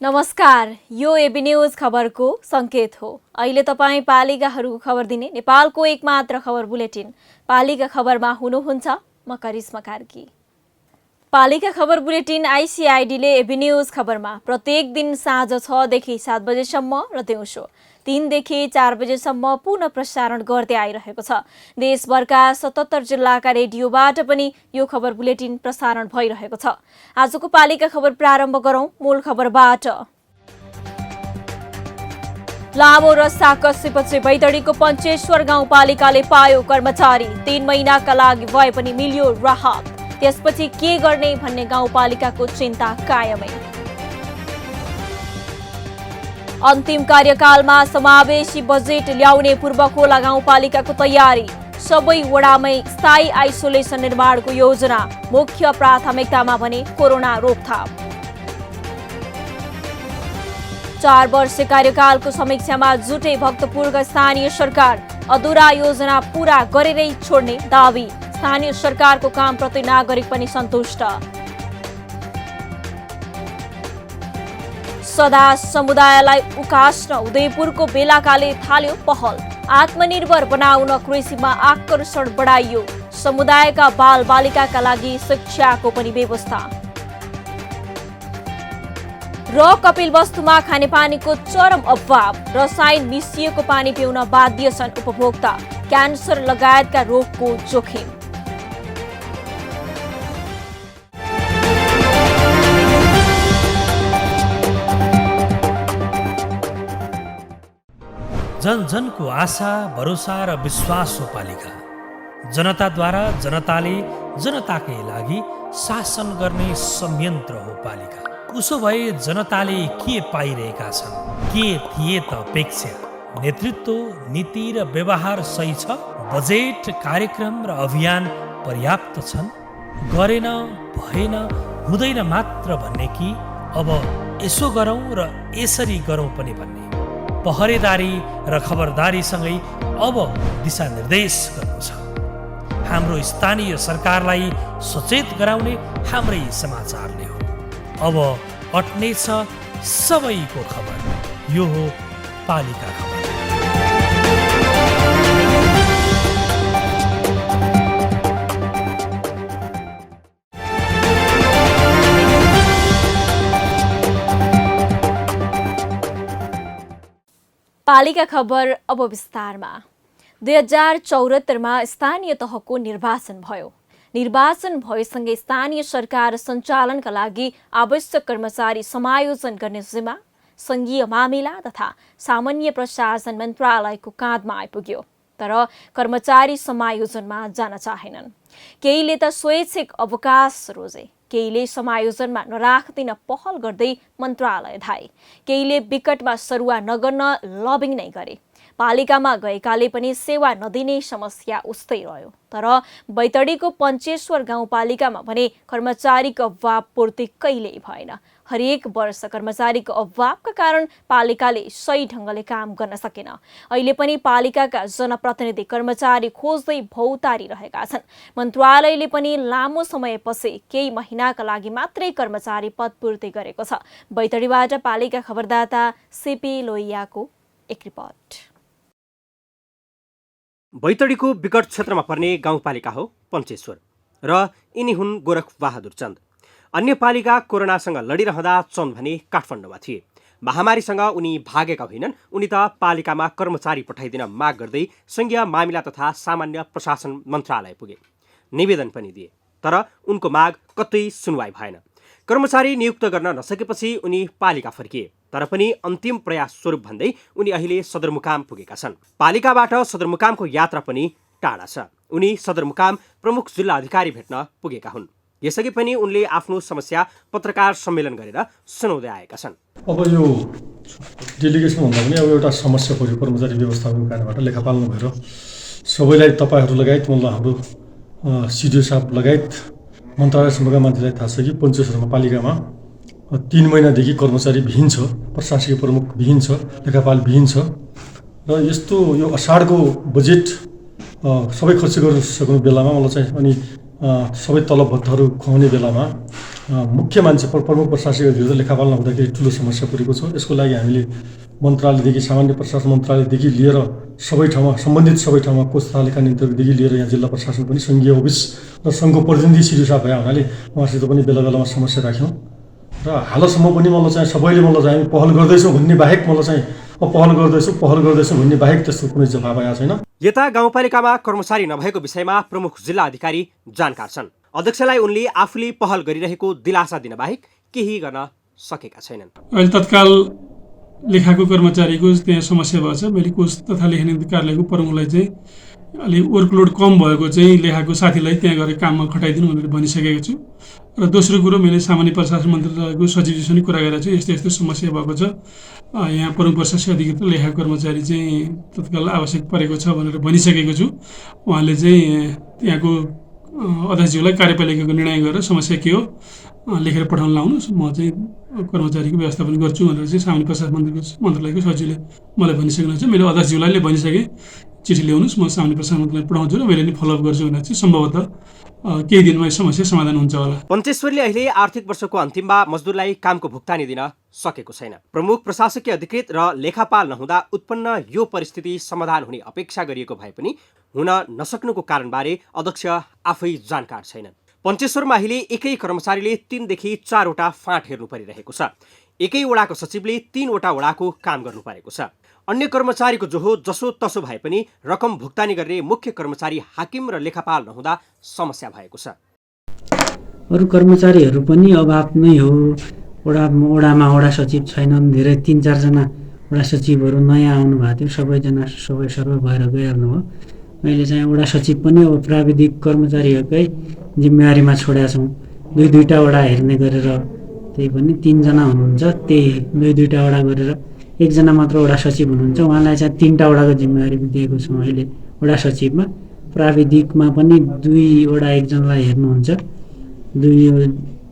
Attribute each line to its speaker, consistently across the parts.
Speaker 1: नमस्कार, यो AB news खबरको संकेत हो। अहिले तपाईँ पालिकाहरूको खबर दिने नेपालको एकमात्र खबर बुलेटिन पालिका खबरमा हुनुहुन्छ म करिश्मा कार्की। पालिका खबर बुलेटिन आइसिआइडीले एबी न्यूज खबरमा प्रत्येक दिन साँझ 6 देखि 7 बजेसम्म र दिउँसो 3 देखि 4 बजेसम्म पुनः प्रसारण गर्दै आइरहेको छ। देशभरका 77 जिल्लाका रेडियोबाट पनि यो खबर बुलेटिन प्रसारण भइरहेको छ। आजको पालिका खबर प्रारम्भ गरौं मूल खबरबाट। लामो रस्ता कसेपछि बैतडीको पञ्चेश्वर गाउँपालिकाले पायो कर्मचारी। 3 महिनाका लागि भए पनि मिल्यो राहत। त्यसपछि के गर्ने भन्ने गाउँपालिकाको चिन्ता कायमै। अन्तिम कार्यकालमा समावेशी बजेट ल्याउने पूर्वखोला गाउँपालिकाको तयारी। सबै वडामै स्थायी आइसोलेसन निर्माणको योजना। मुख्य प्राथमिकतामा भने कोरोना रोकथाम। 4 वर्ष कार्यकालको समीक्षामा जुटे भक्तपुरका स्थानीय सरकार। अधुरा योजना पूरा गरेरै छोड्ने दावी। स्थानीय सरकारको कामप्रति नागरिक पनि सन्तुष्ट। सदा समुदायलाई उकास्न उदयपुरको बेलाकाले थाल्यो पहल। आत्मनिर्भर बनाउन कृषिमा आकर्षण बढाइयो। समुदायका बालबालिकाका लागि शिक्षाको पनि व्यवस्था। र कपिलवस्तुमा खानेपानीको चरम अभाव। रसायन मिसिएको पानी पिउन बाध्य छन् उपभोक्ता। क्यान्सर लगायतका रोगको जोखिम।
Speaker 2: जन जनको आशा भरोसा र विश्वास हो पालिका। जनताद्वारा जनताले जनताकै लागि शासन गर्ने संयन्त्र हो पालिका। उसो भए जनताले के पाइरहेका छन्? के थिए त अपेक्षा? नेतृत्व, नीति र व्यवहार सही छ? बजेट, कार्यक्रम र अभियान पर्याप्त छन्? गरेन, भएन, हुँदैन मात्र भन्ने कि अब यसो गरौँ र यसरी गरौँ पनि भन्ने? पहरेदारी र खबरदारीसँगै अब दिशानिर्देश गर्नु छ। हाम्रो स्थानीय सरकारलाई सचेत गराउने हाम्रै समाचारले हो। अब अट्नेछ सबैको खबर। यो हो पालिका खबर।
Speaker 1: पालिका खबर अब विस्तारमा। 2074मा स्थानीय तहको निर्वाचन भयो। निर्वाचन भएसँगै स्थानीय सरकार सञ्चालनका लागि आवश्यक कर्मचारी समायोजन गर्ने जिम्मा सङ्घीय मामिला तथा सामान्य प्रशासन मन्त्रालयको काँधमा आइपुग्यो। तर कर्मचारी समायोजनमा जान चाहेनन्। केहीले त स्वैच्छिक अवकाश रोजे, केहीले समायोजनमा नराख्दिन पहल गर्दै मन्त्रालय धाए, केहीले विकटमा सरुवा नगर्न लबिङ नै गरे। पालिकामा गएकाले पनि सेवा नदिने समस्या उस्तै रह्यो। तर बैतडीको पञ्चेश्वर गाउँपालिकामा भने कर्मचारीको अभाव पूर्ति कहिल्यै भएन। हरेक वर्ष कर्मचारीको अभावका कारण पालिकाले सही ढङ्गले काम गर्न सकेन। अहिले पनि पालिकाका जनप्रतिनिधि कर्मचारी खोज्दै भौतारिरहेका छन्। मन्त्रालयले पनि लामो समयपछि केही महिनाका लागि मात्रै कर्मचारी पदपूर्ति गरेको छ। बैतडीबाट पालिका खबरदाता सीपी लोहियाको एक रिपोर्ट।
Speaker 3: बैतडीको विकट क्षेत्रमा पर्ने गाउँपालिका हो पञ्चेश्वर र यिनी हुन् गोरखबहादुर चन्द। अन्य पालिका कोरोनासँग लडिरहँदा चन्द भने काठमाडौँमा थिए। महामारीसँग उनी भागेका होइनन्। उनी त पालिकामा कर्मचारी पठाइदिन माग गर्दै सङ्घीय मामिला तथा सामान्य प्रशासन मन्त्रालय पुगे। निवेदन पनि दिए, तर उनको माग कतै सुनवाई भएन। कर्मचारी नियुक्त गर्न नसकेपछि उनी पालिका फर्किए। तर पनि अन्तिम प्रयास स्वरूप भन्दै उनी अहिले सदरमुकाम पुगेका छन्। पालिकाबाट सदरमुकामको यात्रा पनि टाढा छ। उनी सदरमुकाम प्रमुख जिल्ला अधिकारी भेट्न पुगेका हुन्। यसअघि पनि उनले आफ्नो समस्या पत्रकार सम्मेलन गरेर सुनाउँदै आएका छन्।
Speaker 4: अब यो डेलिगेसन भन्दा पनि अब एउटा समस्या पऱ्यो कर्मचारी व्यवस्थापनको कारणबाट लेखापाल नभएर सबैलाई तपाईँहरू लगायत मतलब हाम्रो सिडिओ साहब लगायत मन्त्रालयसम्मका मान्छेलाई थाहा छ कि पञ्चायतहरूमा पालिकामा 3 महिनादेखि कर्मचारी विहीन छ, प्रशासकीय प्रमुख विहीन छ, लेखापाल विहीन छ र यस्तो यो असाढको बजेट सबै खर्च गर्न सक्ने बेलामा मलाई चाहिँ अनि सबै तलब भत्ताहरू खुवाउने बेलामा मुख्य मान्छे प्रमुख प्रशासकीय अधिकारी लेखापाल नहुँदाखेरि ठुलो समस्या परेको छ। यसको लागि हामीले मन्त्रालयदेखि सामान्य प्रशासन मन्त्रालयदेखि लिएर सबै ठाउँमा सम्बन्धित सबै ठाउँमा कोष तथा लेखा नियन्त्रकदेखि लिएर यहाँ जिल्ला प्रशासन पनि सङ्घीय अफिस र सङ्घको प्रतिनिधि सिडिओ साहब भए हुनाले उहाँसित पनि बेला बेलामा समस्या राख्यौँ र हालसम्म पनि मलाई चाहिँ सबैले मलाई चाहिँ हामी पहल गर्दैछौँ भन्ने बाहेक मलाई चाहिँ पहल गर्दैछौँ भन्ने बाहेक त्यस्तो कुनै जवाब आएको छैन।
Speaker 3: यता गाउँपालिकामा कर्मचारी नभएको विषयमा प्रमुख जिल्ला अधिकारी जानकार छन्। अध्यक्षलाई उनले आफूले पहल गरिरहेको दिलासा दिन बाहेक केही गर्न सकेका छैनन्।
Speaker 5: अहिले तत्काल लेखाको कर्मचारीको त्यहाँ समस्या भएको छ। मैले कोष तथा लेखा कार्यालयको प्रमुखलाई चाहिँ अलि वर्कलोड कम भएको चाहिँ लेखाको साथीलाई त्यहाँ गएर काममा खटाइदिनु भनेर भनिसकेको छु। र दोस्रो कुरो मैले सामान्य प्रशासन मन्त्रालयको सचिवजीसँग कुरा गरेको छु। यस्तो यस्तो समस्या भएको छ, यहाँ प्रमुख प्रशासकीय अधिकृत लेखा कर्मचारी चाहिँ तत्काल आवश्यक परेको छ भनेर भनिसकेको छु। उहाँले चाहिँ त्यहाँको अध्यक्षज्यूलाई कार्यपालिकाको निर्णय गरेर समस्या के हो लेखेर पठाउन लाउनुहोस्, म चाहिँ कर्मचारीको व्यवस्थापन गर्छु भनेर चाहिँ सामान्य प्रशासन मन्त्रालयको सचिवले मलाई भनिसक्नुहुन्छ। मैले अध्यक्षज्यूलाई भनिसकेँ चिठी ल्याउनुहोस्, म सामान्य प्रशासन मन्त्रालय पठाउँछु र मैले नि फलोअप गर्छु भनेर चाहिँ सम्भवतः केही दिनमा समस्या समाधान हुन्छ होला।
Speaker 3: पञ्चेश्वरले अहिले आर्थिक वर्षको अन्तिममा मजदुरलाई कामको भुक्तानी दिन सकेको छैन। प्रमुख प्रशासकीय अधिकृत र लेखापाल नहुँदा उत्पन्न यो परिस्थिति समाधान हुने अपेक्षा गरिएको भए पनि हुन नसक्नुको कारणबारे अध्यक्ष आफै जानकार छैनन्। पञ्चेश्वरमा अहिले एकै कर्मचारीले 3 देखि 4 वटा फाँट हेर्नु परिरहेको छ। एकै वडाको सचिवले 3 वटा वडाको काम गर्नु परेको छ। अन्य कर्मचारीको जोहो जसो तसो भए पनि रकम भुक्तानी गर्ने मुख्य कर्मचारी हाकिम र लेखापाल नहुँदा समस्या भएको छ।
Speaker 6: अरू कर्मचारीहरू पनि अभाव नै हो। वडामा वडा सचिव छैनन्, धेरै 3-4 जना वडा सचिवहरू नयाँ आउनु भएको थियो, सबैजना सर्व भएर गइहाल्नु भयो। मैले चाहिँ वडा सचिव पनि अब प्राविधिक कर्मचारीहरूकै जिम्मेवारीमा छोडेका छौँ। 2-2टा वडा हेर्ने गरेर, त्यही पनि 3 जना हुनुहुन्छ, त्यही 2-2टा वडा गरेर 1 जना मात्र वडा सचिव हुनुहुन्छ। उहाँलाई चाहिँ 3टा वडाको जिम्मेवारी दिएको छौँ अहिले वडा सचिवमा। प्राविधिकमा पनि 2 वडा 1 जनालाई हेर्नुहुन्छ, 2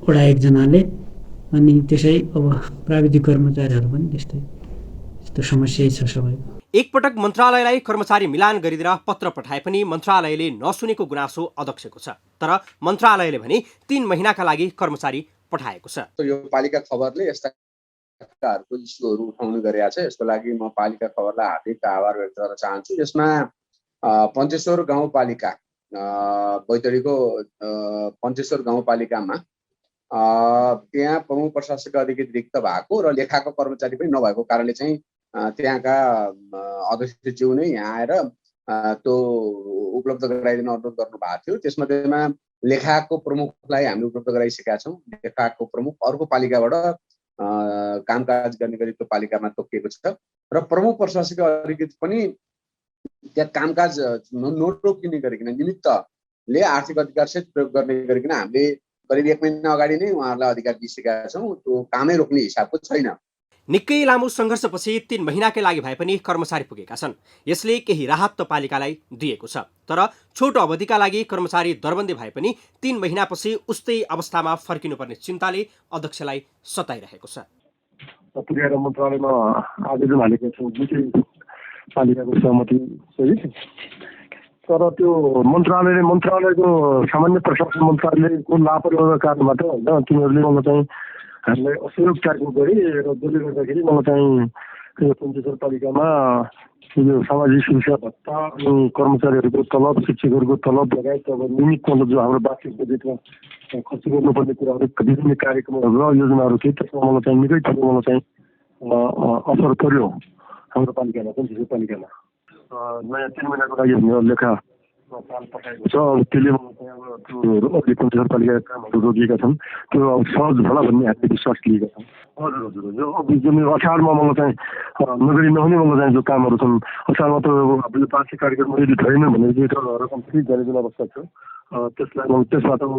Speaker 6: वडा 1 जनाले। अनि त्यसै अब प्राविधिक कर्मचारीहरू पनि त्यस्तो समस्या छ सबैको।
Speaker 3: एकपटक मन्त्रालयलाई कर्मचारी मिलान गरिदिएर पत्र पठाए पनि मन्त्रालयले नसुनेको गुनासो अध्यक्षको छ। तर मन्त्रालयले भने 3 महिनाका लागि कर्मचारी पठाएको छ।
Speaker 7: यो पालिका खबरले यस्ता इस्युहरू उठाउने गरेका छ। यसको लागि म पालिका खबरलाई हार्दिक आभार व्यक्त गर्न चाहन्छु। यसमा पञ्चेश्वर गाउँपालिका बैतडीको पञ्चेश्वर गाउँपालिकामा त्यहाँ प्रमुख प्रशासक अधिकृत रिक्त भएको र लेखाको कर्मचारी पनि नभएको कारणले चाहिँ त्यहाँका अध्यक्षज्यू नै यहाँ आएर त्यो उपलब्ध गराइदिन अनुरोध गर्नु भएको थियो। त्यसमध्येमा लेखाको प्रमुखलाई हामीले उपलब्ध गराइसकेका छौँ। लेखाको प्रमुख अर्को पालिकाबाट कामकाज गर्ने गरी त्यो पालिकामा तोकिएको छ र प्रमुख प्रशासकीय अधिकृत पनि त्यहाँ कामकाज नरोकिने गरिकन निमित्तले आर्थिक अधिकार सहित प्रयोग गर्ने गरिकन हामीले करिब 1 महिना अगाडि नै उहाँहरूलाई अधिकार दिइसकेका छौँ। त्यो कामै रोक्ने हिसाबको छैन।
Speaker 3: निकै लामो सङ्घर्षपछि 3 महिनाकै लागि भए पनि कर्मचारी पुगेका छन्। यसले केही राहत त पालिकालाई दिएको छ, तर छोटो अवधिका लागि कर्मचारी दरबन्दी भए पनि 3 महिनापछि उस्तै अवस्थामा फर्किनुपर्ने चिन्ताले अध्यक्षलाई सताइरहेको छ।
Speaker 8: पुर्याएर मन्त्रालयमा आवेदन हालेको छौँ पालिकाको सहमति सहित, तर त्यो मन्त्रालयको सामान्य प्रशासन मन्त्रालयको लापरवाहीको कारणबाट होइन तिनीहरूले मलाई चाहिँ हामीलाई असहयोग टाइपको गरे र जसले गर्दाखेरि मलाई चाहिँ पञ्चेश्वर पालिकामा यो सामाजिक सुरक्षा भत्ता अनि कर्मचारीहरूको तलब, शिक्षकहरूको तलब लगायत अब नियमित मतलब जो हाम्रो वार्षिक बजेटमा खर्च गर्नुपर्ने कुराहरू विभिन्न कार्यक्रमहरू र योजनाहरू थिए त्यसमा मलाई चाहिँ निकै ठुलो मलाई चाहिँ असर पर्यो हाम्रो पालिकामा पञ्चेश्वर पालिकामा। नयाँ 3 महिनाको लागि लेखा प्लान पठाएको छ। अब त्यसले चाहिँ अब त्यो अघि पञ्चायतपालिकाका कामहरू रोकिएका छन्, त्यो अब सहज होला भन्ने हामीले विश्वास लिएका छौँ। हजुर हजुर हजुर अब जुन असारमा मलाई चाहिँ नगरी नहुने मलाई चाहिँ जो कामहरू छन्, असारमा त अब वार्षिक कार्यक्रम यदि छैन भने चाहिँ त्यो रकम फ्री जाने जुन अवस्था छ, त्यसलाई त्यसबाट अब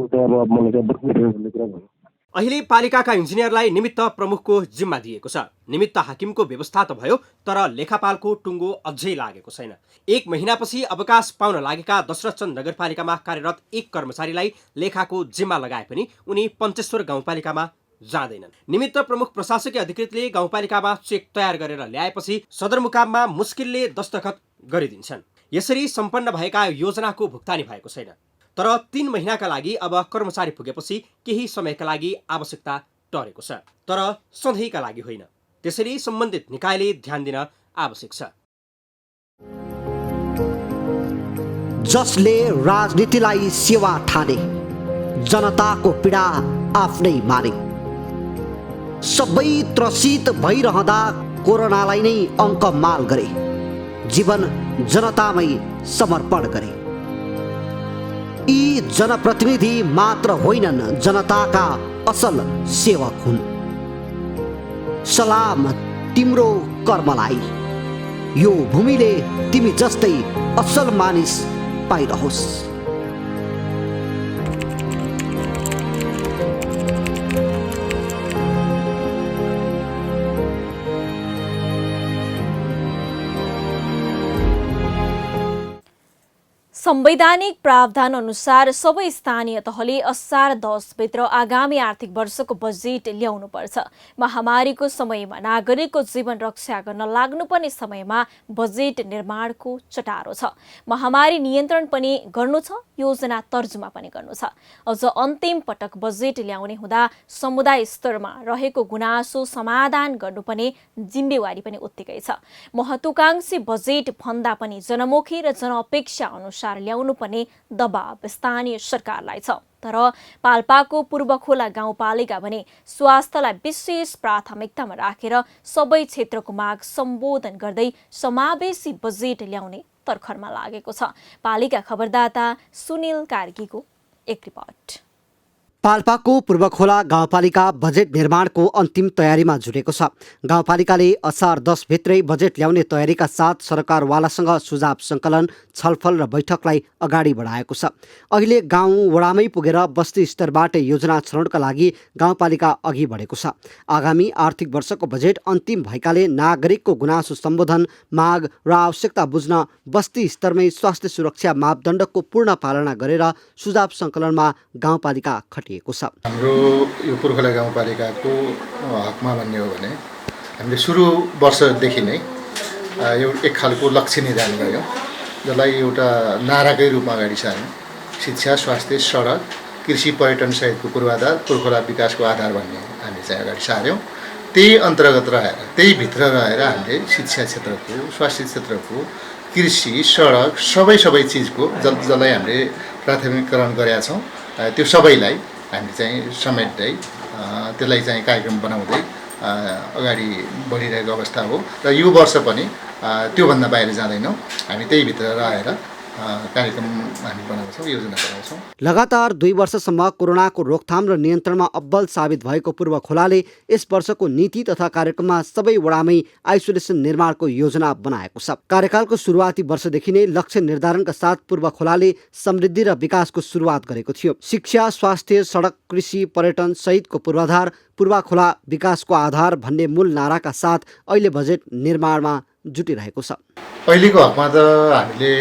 Speaker 8: मलाई चाहिँ बच्ने भयो भन्ने कुरा भयो।
Speaker 3: अहिले पालिकाका इन्जिनियरलाई निमित्त प्रमुखको जिम्मा दिएको छ। निमित्त हाकिमको व्यवस्था त भयो, तर लेखापालको टुङ्गो अझै लागेको छैन। 1 महिनापछि अवकाश पाउन लागेका दशरथचन्द नगरपालिकामा कार्यरत एक कर्मचारीलाई लेखाको जिम्मा लगाए पनि उनी पञ्चेश्वर गाउँपालिकामा जाँदैनन्। निमित्त प्रमुख प्रशासकीय अधिकृतले गाउँपालिकामा चेक तयार गरेर ल्याएपछि सदरमुकाममा मुस्किलले दस्तखत गरिदिन्छन्। यसरी सम्पन्न भएका योजनाको भुक्तानी भएको छैन। तर 3 महिनाका लागि अब कर्मचारी पुगेपछि केही समयका लागि आवश्यकता टरेको छ, तर सधैँका लागि होइन। त्यसैले सम्बन्धित निकायले ध्यान दिन आवश्यक छ।
Speaker 9: जसले राजनीतिलाई सेवा ठाने, जनताको पीडा आफ्नै माने, सबै त्रसित भइरहँदा कोरोनालाई नै अङ्कमाल गरे, जीवन जनतामै समर्पण गरे। यी जनप्रतिनिधि मात्र होइनन्, जनताका असल सेवक हुन्। सलाम तिम्रो कर्मलाई, यो भूमिले तिमी जस्तै असल मानिस पाइरहोस्।
Speaker 1: संवैधानिक प्रावधान अनुसार सबै स्थानीय तहले असार 10 भित्र आगामी आर्थिक वर्षको बजेट ल्याउनुपर्छ। महामारीको समयमा नागरिकको जीवन रक्षा गर्न लाग्नुपर्ने समयमा बजेट निर्माणको चटारो छ। महामारी नियन्त्रण पनि गर्नु छ, योजना तर्जुमा पनि गर्नु छ। अझ अन्तिम पटक बजेट ल्याउने हुँदा समुदाय स्तरमा रहेको गुनासो समाधान गर्नुपर्ने जिम्मेवारी पनि उत्तिकै छ। महत्वाकांक्षी बजेट भन्दा पनि जनमुखी र जनअपेक्षा अनुसार ल्याउनु पर्ने दबाब स्थानीय सरकारलाई छ। तर पाल्पाको पूर्वखोला गाउँपालिका भने स्वास्थ्यलाई विशेष प्राथमिकतामा राखेर सबै क्षेत्रको माग सम्बोधन गर्दै समावेशी बजेट ल्याउने तर्खरमा लागेको छ। पालिका खबरदाता सुनिल कार्कीको एक रिपोर्ट।
Speaker 9: पाल्पाको पूर्वखोला गाउँपालिका बजेट निर्माणको अन्तिम तयारीमा जुटेको छ। गाउँपालिकाले असार 10 भित्रै बजेट ल्याउने तयारीका साथ सरकारवालासँग सुझाव सङ्कलन, छलफल र बैठकलाई अगाडि बढाएको छ। अहिले गाउँ वडामै पुगेर बस्ती स्तरबाट योजना छनौटका लागि गाउँपालिका अघि बढेको छ। आगामी आर्थिक वर्षको बजेट अन्तिम भएकाले नागरिकको गुनासो सम्बोधन, माग र आवश्यकता बुझ्न बस्ती स्तरमै स्वास्थ्य सुरक्षा मापदण्डको पूर्ण पालना गरेर सुझाव सङ्कलनमा गाउँपालिका खटिएको छ।
Speaker 10: हाम्रो यो पूर्वखोला गाउँपालिकाको हकमा भन्ने हो भने हामीले सुरु वर्षदेखि नै एक खालको लक्ष्य निर्धारण गर्यौँ, जसलाई एउटा नाराकै रूपमा अगाडि सार्यौँ। शिक्षा, स्वास्थ्य, सडक, कृषि, पर्यटन सहितको पूर्वाधार पूर्वखोला विकासको आधार भन्ने हामीले चाहिँ अगाडि सार्यौँ। त्यही अन्तर्गत रहेर, त्यही भित्र रहेर हामीले शिक्षा क्षेत्रको, स्वास्थ्य क्षेत्रको, कृषि, सडक सबै चिजको जसलाई हामीले प्राथमिकरण गरेका छौँ, त्यो सबैलाई हामी चाहिँ समेट्दै त्यसलाई चाहिँ कार्यक्रम बनाउँदै अगाडि बढिरहेको अवस्था हो। र यो वर्ष पनि त्योभन्दा बाहिर जाँदैनौँ, हामी त्यही भित्र रहेर कार्यक्रम हामी बनाउँछौँ, योजना बनाउँछौँ।
Speaker 9: लगातार 2 वर्षसम्म कोरोनाको रोकथाम र नियन्त्रणमा अब्बल साबित भएको पूर्वखोलाले यस वर्षको नीति तथा कार्यक्रममा सबै वडामै आइसोलेसन निर्माणको योजना बनाएको छ। कार्यकालको सुरुवाती वर्षदेखि नै लक्ष्य निर्धारणका साथ पूर्वखोलाले समृद्धि र विकासको सुरुवात गरेको थियो। शिक्षा, स्वास्थ्य, सडक, कृषि, पर्यटन सहितको पूर्वाधार पूर्वखोला विकासको आधार भन्ने मूल नाराका साथ अहिले बजेट निर्माणमा जुटिरहेको छ।
Speaker 10: अहिलेको हकमा त हामीले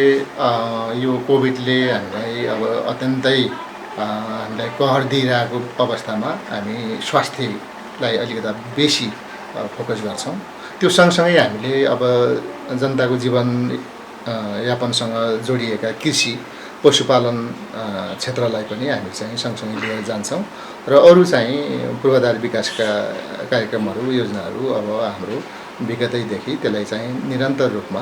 Speaker 10: यो कोभिडले हामीलाई अब अत्यन्तै हामीलाई कहर दिइरहेको अवस्थामा हामी स्वास्थ्यलाई अलिकता बेसी फोकस गर्छौँ। त्यो सँगसँगै हामीले अब जनताको जीवन यापनसँग जोडिएका कृषि, पशुपालन क्षेत्रलाई पनि हामी चाहिँ सँगसँगै लिएर जान्छौँ। र अरू चाहिँ पूर्वाधार विकासका कार्यक्रमहरू, योजनाहरू अब हाम्रो विगतैदेखि त्यसलाई चाहिँ निरन्तर रूपमा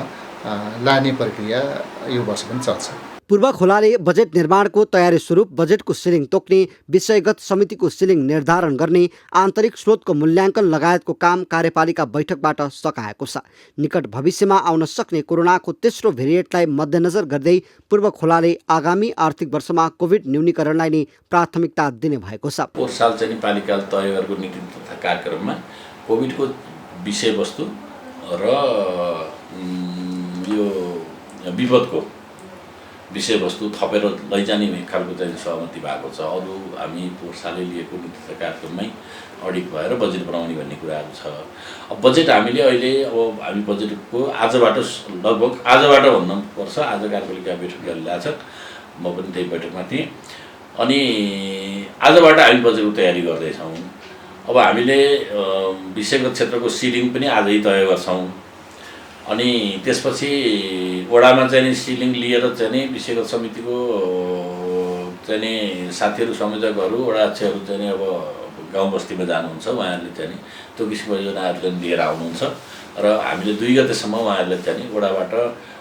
Speaker 10: लाने प्रक्रिया यो वर्ष पनि चल्छ।
Speaker 9: पूर्व खोलाले बजेट निर्माणको तयारी स्वरूप बजेटको सिलिङ तोक्ने, विषयगत समितिको सिलिङ निर्धारण गर्ने, आन्तरिक स्रोतको मूल्याङ्कन लगायतको काम कार्यपालिका बैठकबाट सकाएको छ। निकट भविष्यमा आउन सक्ने कोरोनाको तेस्रो भेरिएन्टलाई मध्यनजर गर्दै पूर्व खोलाले आगामी आर्थिक वर्षमा कोभिड न्यूनीकरणलाई नै प्राथमिकता दिने भएको छ।
Speaker 11: पोहोर साल चाहिँ पालिकाले तय गरेको नीति तथा कार्यक्रममा कोभिडको विषयवस्तु र यो विपदको विषयवस्तु थपेर लैजाने खालको चाहिँ सहमति भएको छ। अरू हामी पोहोर सालले लिएको नीति तथा कार्यक्रममै अडिट भएर बजेट बनाउने भन्ने कुराहरू छ। अब बजेट हामीले अहिले अब हामी बजेटको आजबाट लगभग आजबाट भन्नुपर्छ, आज कार्यपालिका बैठक गरिरहेको छ, म पनि त्यही बैठकमा थिएँ। अनि आजबाट हामी बजेटको तयारी गर्दैछौँ। अब हामीले विषयगत क्षेत्रको सिलिङ पनि आजै तय गर्छौँ। अनि त्यसपछि वडामा चाहिँ सिलिङ लिएर चाहिँ विषयगत समितिको चाहिँ साथीहरू संयोजकहरू वडा अध्यक्षहरू चाहिँ अब गाउँ बस्तीमा जानुहुन्छ। उहाँहरूले चाहिँ त्यो किसिमको योजनाहरू चाहिँ लिएर आउनुहुन्छ र हामीले 2 गतेसम्म उहाँहरूले चाहिँ वडाबाट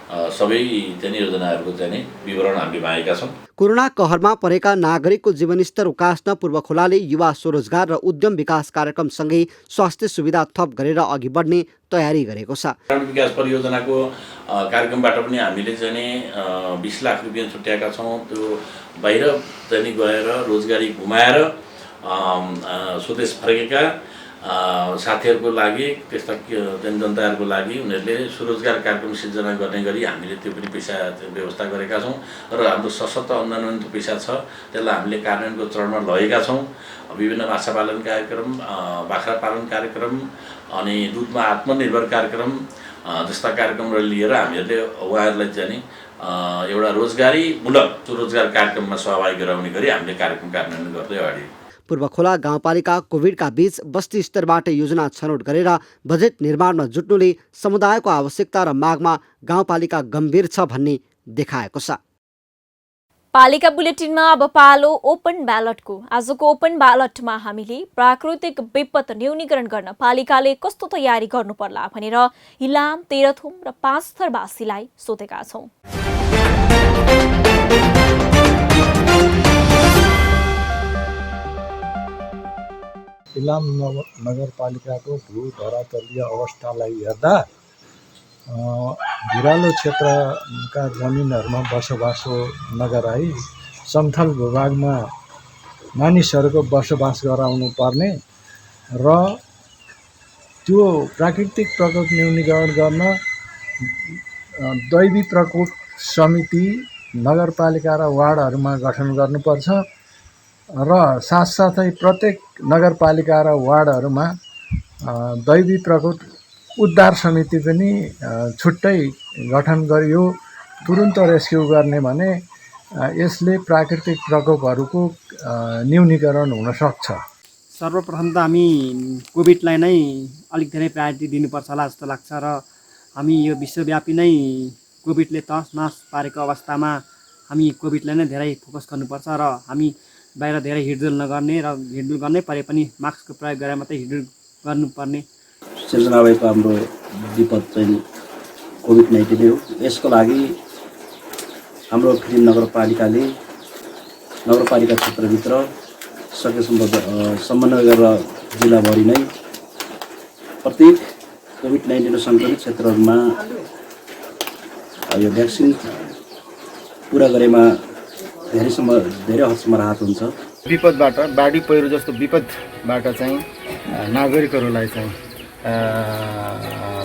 Speaker 11: सबै चाहिँ योजनाहरूको चाहिँ विवरण हामीले मागेका छौँ।
Speaker 9: कोरोना कहरमा परेका नागरिकको जीवनस्तर उकास्न पूर्व खोलाले युवा स्वरोजगार र उद्यम विकास कार्यक्रमसँगै स्वास्थ्य सुविधा थप गरेर अघि बढ्ने तयारी गरेको छ।
Speaker 11: ग्रामीण विकास परियोजनाको कार्यक्रमबाट पनि हामीले चाहिँ 20 लाख रुपियाँ छुट्याएका छौँ। त्यो बाहिर चाहिँ गएर रोजगारी घुमाएर स्वदेश फर्केका साथीहरूको लागि, त्यस्ता जनताहरूको लागि उनीहरूले स्वरोजगार कार्यक्रम सिर्जना गर्ने गरी हामीले त्यो पनि पैसा व्यवस्था गरेका छौँ। र हाम्रो सशक्त अन्नोन्नत पैसा छ, त्यसलाई हामीले कार्यान्वयनको चरणमा लगेका छौँ। विभिन्न माछा पालन कार्यक्रम, बाख्रा पालन कार्यक्रम, अनि दुधमा आत्मनिर्भर कार्यक्रम जस्ता कार्यक्रमहरू लिएर हामीहरूले उहाँहरूलाई चाहिँ एउटा रोजगारीमूलक स्वरोजगार कार्यक्रममा सहभागी गराउने गरी हामीले कार्यक्रम कार्यान्वयन गर्दै अगाडि।
Speaker 9: पूर्व खोला गाउँपालिका कोभिडका बीच बस्ती स्तरबाट योजना छनौट गरेर बजेट निर्माणमा जुट्नुले समुदायको आवश्यकता र मागमा गाउँपालिका गम्भीर छ भन्ने देखाएको छ।
Speaker 1: पालिका बुलेटिनमा अब पालो ओपन ब्यालटको। आजको ओपन ब्यालटमा हामीले प्राकृतिक विपद न्यूनीकरण गर्न पालिकाले कस्तो तयारी गर्नु पर्ला भनेर इलाम, तेह्रथुम र पाँचथरवासीलाई सोधेका छौं।
Speaker 12: इलाम नगरपालिकाको भू धरातलीय अवस्थालाई हेर्दा भिरालो क्षेत्रका जमिनहरूमा बसोबासो नगराई समथल भूभागमा मानिसहरूको बसोबास गराउनु पर्ने र त्यो प्राकृतिक प्रकोप न्यूनीकरण गर्न दैवी प्रकोप समिति नगरपालिका र वार्डहरूमा गठन गर्नुपर्छ र साथसाथै प्रत्येक नगरपालिका र वार्डहरूमा दैवी प्रकोप उद्धार समिति पनि छुट्टै गठन गरियो तुरुन्त रेस्क्यु गर्ने भने यसले प्राकृतिक प्रकोपहरूको न्यूनीकरण हुन सक्छ।
Speaker 6: सर्वप्रथम त हामी कोभिडलाई नै अलिक धेरै प्रायोरिटी दिनुपर्छ होला जस्तो लाग्छ र हामी यो विश्वव्यापी नै कोभिडले तहसनहस पारेको अवस्थामा हामी कोभिडलाई नै धेरै फोकस गर्नुपर्छ र हामी बाहिर धेरै हिँडडुल नगर्ने र हिँडडुल गर्नै परे पनि मास्कको प्रयोग गरेर मात्रै हिँडडुल गर्नुपर्ने।
Speaker 13: सिर्जना भएको हाम्रो विपद चाहिँ कोभिड-19 हो। यसको लागि हाम्रो फिलिम नगरपालिकाले नगरपालिका क्षेत्रभित्र सकेसम्म समन्वय गरेर जिल्लाभरि नै प्रत्येक कोभिड-19 सङ्क्रमित क्षेत्रहरूमा यो भ्याक्सिन पुरा गरेमा धेरै हदसम्म राहत हुन्छ।
Speaker 10: विपदबाट बाढी पहिरो जस्तो विपदबाट चाहिँ नागरिकहरूलाई चाहिँ